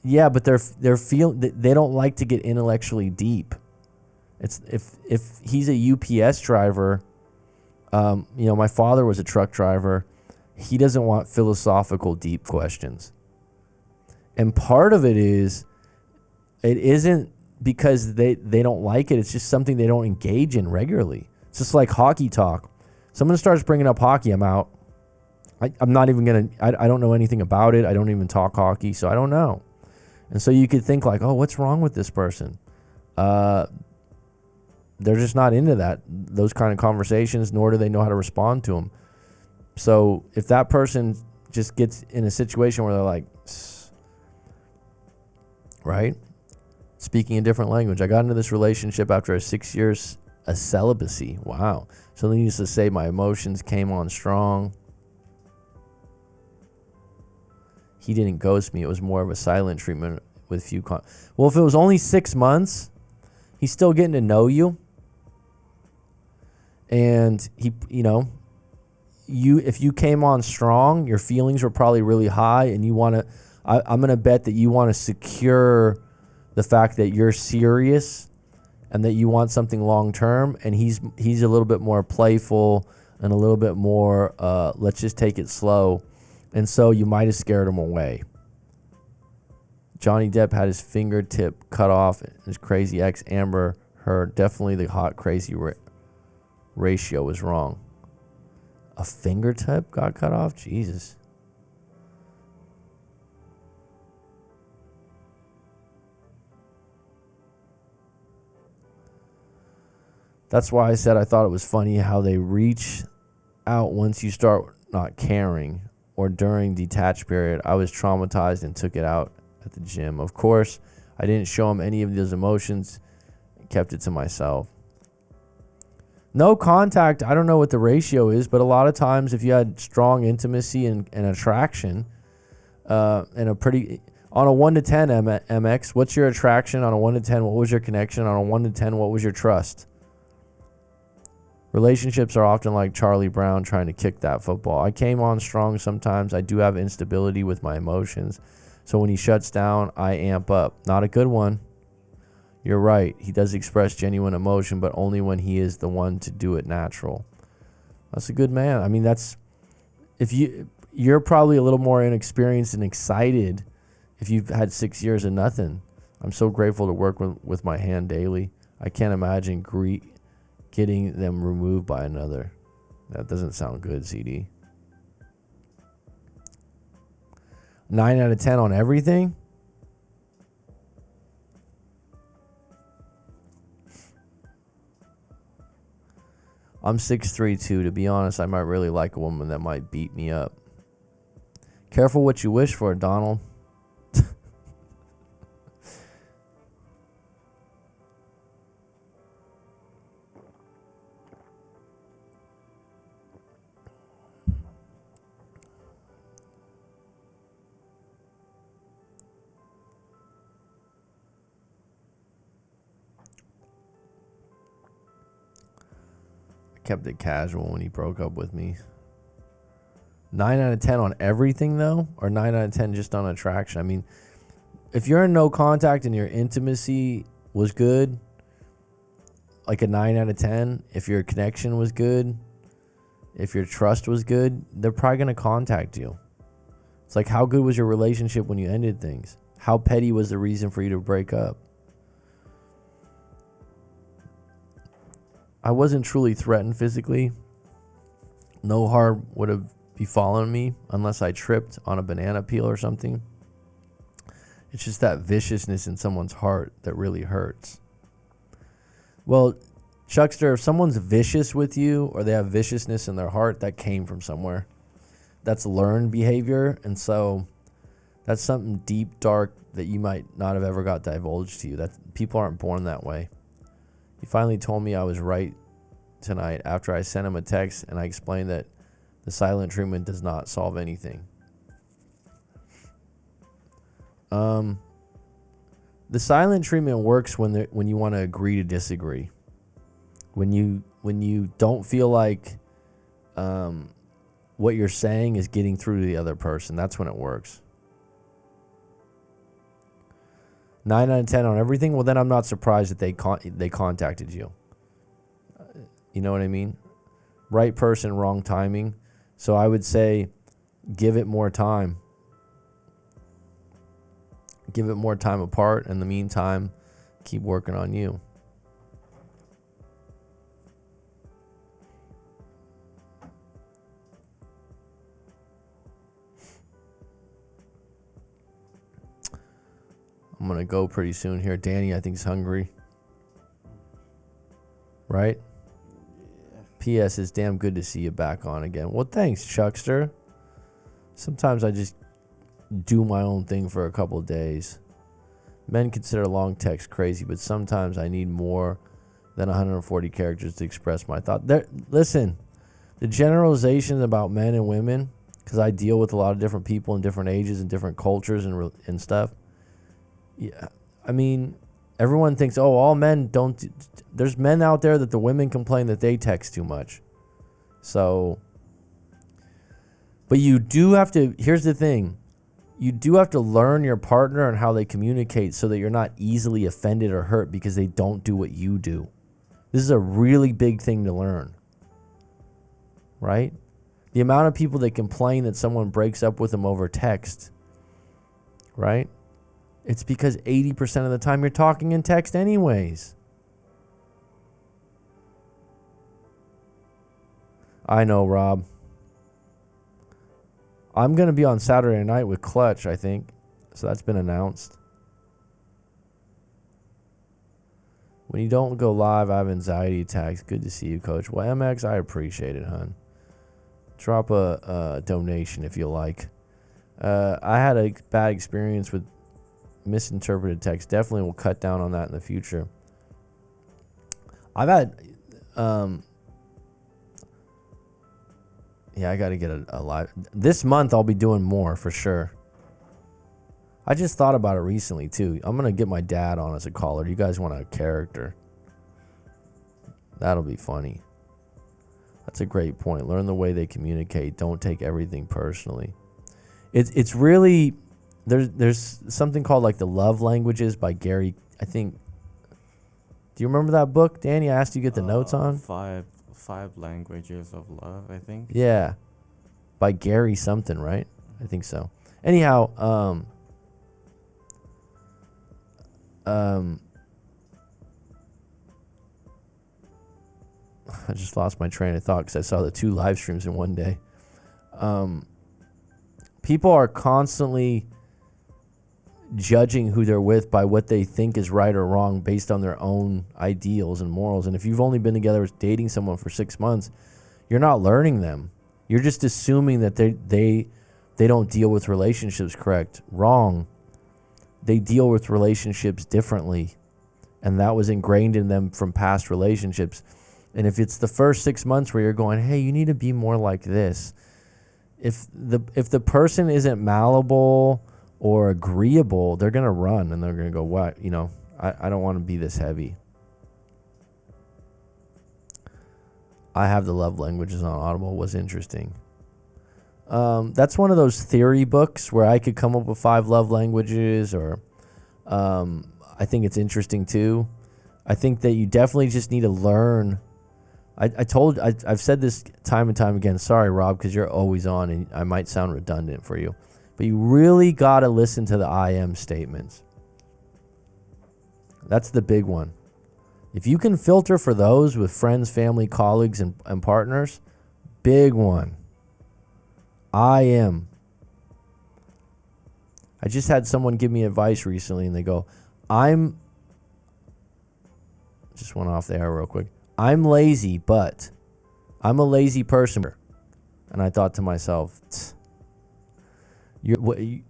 Yeah, but they don't like to get intellectually deep. It's if he's a UPS driver, my father was a truck driver. He doesn't want philosophical deep questions. And part of it isn't because they don't like it. It's just something they don't engage in regularly. It's just like hockey talk. Someone starts bringing up hockey, I'm out. I'm not even going to, I don't know anything about it. I don't even talk hockey, so I don't know. And so you could think like, oh, what's wrong with this person? They're just not into those kind of conversations, nor do they know how to respond to them. So if that person just gets in a situation where they're like, right? Speaking a different language. I got into this relationship after 6 years of celibacy. Wow. So needless to say, my emotions came on strong. He didn't ghost me. It was more of a silent treatment with few. Well, if it was only 6 months, he's still getting to know you. And he, if you came on strong, your feelings were probably really high, and I'm going to bet that you want to secure the fact that you're serious and that you want something long term. And he's a little bit more playful and a little bit more, let's just take it slow. And so you might have scared him away. Johnny Depp had his fingertip cut off. His crazy ex, Amber Heard. Definitely the hot crazy ratio was wrong. A fingertip got cut off? Jesus. That's why I said I thought it was funny how they reach out once you start not caring. Or during detached period, I was traumatized and took it out at the gym. Of course, I didn't show him any of those emotions, kept it to myself. No contact, I don't know what the ratio is, but a lot of times if you had strong intimacy and attraction, and on a 1 to 10 MX, what's your attraction? On a 1 to 10, what was your connection? On a 1 to 10, what was your trust? Relationships are often like Charlie Brown trying to kick that football. I came on strong sometimes. I do have instability with my emotions. So when he shuts down, I amp up. Not a good one. You're right. He does express genuine emotion, but only when he is the one to do it natural. That's a good man. I mean, you're probably a little more inexperienced and excited if you've had 6 years of nothing. I'm so grateful to work with my hand daily. I can't imagine getting them removed by another. That doesn't sound good, CD. 9 out of 10 on everything? I'm 6'3", too. To be honest, I might really like a woman that might beat me up. Careful what you wish for, Donald. Kept it casual when he broke up with me. 9 out of 10 on everything, though? Or 9 out of 10 just on attraction? I mean, if you're in no contact and your intimacy was good, like a 9 out of 10. If your connection was good, if your trust was good, they're probably going to contact you. It's like, how good was your relationship when you ended things? How petty was the reason for you to break up? I wasn't truly threatened physically. No harm would have befallen me unless I tripped on a banana peel or something. It's just that viciousness in someone's heart that really hurts. Well, Chuckster, if someone's vicious with you or they have viciousness in their heart, that came from somewhere. That's learned behavior, and so that's something deep, dark that you might not have ever got divulged to you. That people aren't born that way. He finally told me I was right tonight after I sent him a text and I explained that the silent treatment does not solve anything. The silent treatment works when you want to agree to disagree. When you don't feel like what you're saying is getting through to the other person, that's when it works. 9 out of 10 on everything. Well, then I'm not surprised that they contacted you. You know what I mean? Right person, wrong timing. So I would say give it more time. Give it more time apart. In the meantime, keep working on you. I'm going to go pretty soon here. Danny, I think, is hungry. Right? Yeah. P.S. It's damn good to see you back on again. Well, thanks, Chuckster. Sometimes I just do my own thing for a couple of days. Men consider long text crazy, but sometimes I need more than 140 characters to express my thought. Listen, the generalizations about men and women, because I deal with a lot of different people in different ages and different cultures and stuff. Yeah, I mean, everyone thinks, oh, all men don't. There's men out there that the women complain that they text too much. So, but you do have to, here's the thing. You do have to learn your partner and how they communicate so that you're not easily offended or hurt because they don't do what you do. This is a really big thing to learn. Right? The amount of people that complain that someone breaks up with them over text. Right? It's because 80% of the time you're talking in text anyways. I know, Rob. I'm going to be on Saturday night with Clutch, I think. So that's been announced. When you don't go live, I have anxiety attacks. Good to see you, Coach. Well, MX, I appreciate it, hon. Drop a donation if you like. I had a bad experience with misinterpreted text. Definitely will cut down on that in the future. I've had I got to get a live this month. I'll be doing more for sure. I just thought about it recently too. I'm gonna get my dad on as a caller. You guys want a character? That'll be funny. That's a great point. Learn the way they communicate. Don't take everything personally. It's really There's something called like the love languages by Gary. I think Do you remember that book, Danny? I asked you to get the notes on. Five languages of love, I think. Yeah, by Gary something, right? I think so. Anyhow, I just lost my train of thought because I saw the 2 live streams in one day. People are constantly judging who they're with by what they think is right or wrong based on their own ideals and morals. And if you've only been together dating someone for 6 months, you're not learning them. You're just assuming that they don't deal with relationships correct. Wrong. They deal with relationships differently. And that was ingrained in them from past relationships. And if it's the first 6 months where you're going, hey, you need to be more like this. If the person isn't malleable or agreeable, they're going to run and they're going to go, what? You know, I don't want to be this heavy. I have the love languages on Audible. Was interesting. That's one of those theory books where I could come up with 5 love languages, or I think it's interesting too. I think that you definitely just need to learn. I've said this time and time again. Sorry, Rob, because you're always on and I might sound redundant for you. But you really got to listen to the I am statements. That's the big one. If you can filter for those with friends, family, colleagues, and partners, big one. I am. I just had someone give me advice recently and they go, just went off the air real quick. I'm lazy, but I'm a lazy person. And I thought to myself,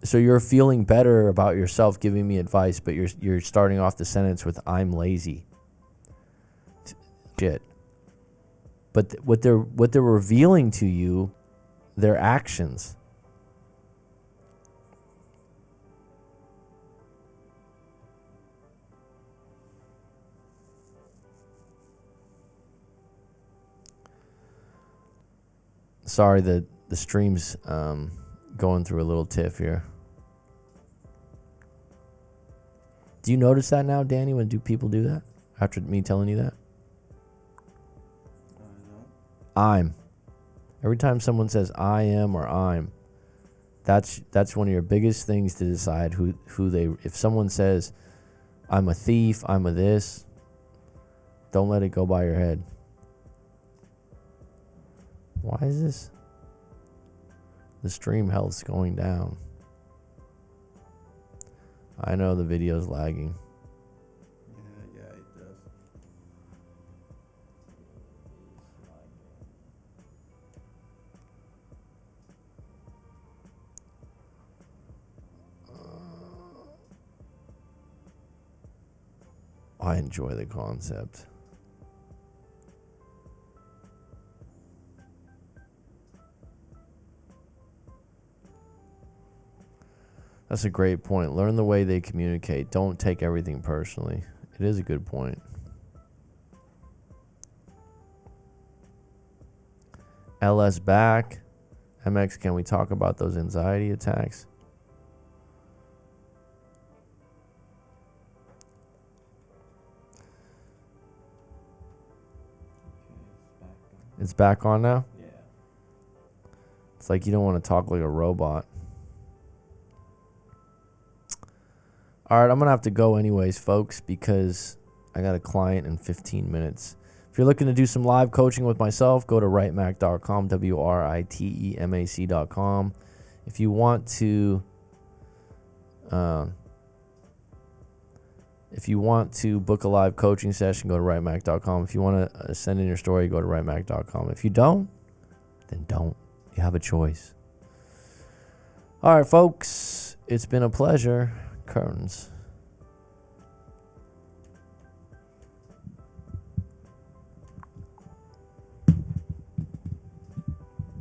so you're feeling better about yourself giving me advice, but you're starting off the sentence with I'm lazy. Shit. But what they're revealing to you, their actions. Sorry, the stream's going through a little tiff here. Do you notice that now, Danny, when people do that? After me telling you that? I'm. Every time someone says I am or I'm, that's one of your biggest things to decide who they. If someone says I'm a thief, I'm a this, don't let it go by your head. Why is this? The stream health's going down. I know the video's lagging. Yeah, it does. I enjoy the concept. That's a great point. Learn the way they communicate. Don't take everything personally. It is a good point. LS back. MX, can we talk about those anxiety attacks? It's back on now? Yeah. It's like you don't want to talk like a robot. All right, I'm going to have to go anyways, folks, because I got a client in 15 minutes. If you're looking to do some live coaching with myself, go to writemac.com, WRITEMAC.com. If you want to book a live coaching session, go to writemac.com. If you want to send in your story, go to writemac.com. If you don't, then don't. You have a choice. All right, folks, it's been a pleasure. Curtains.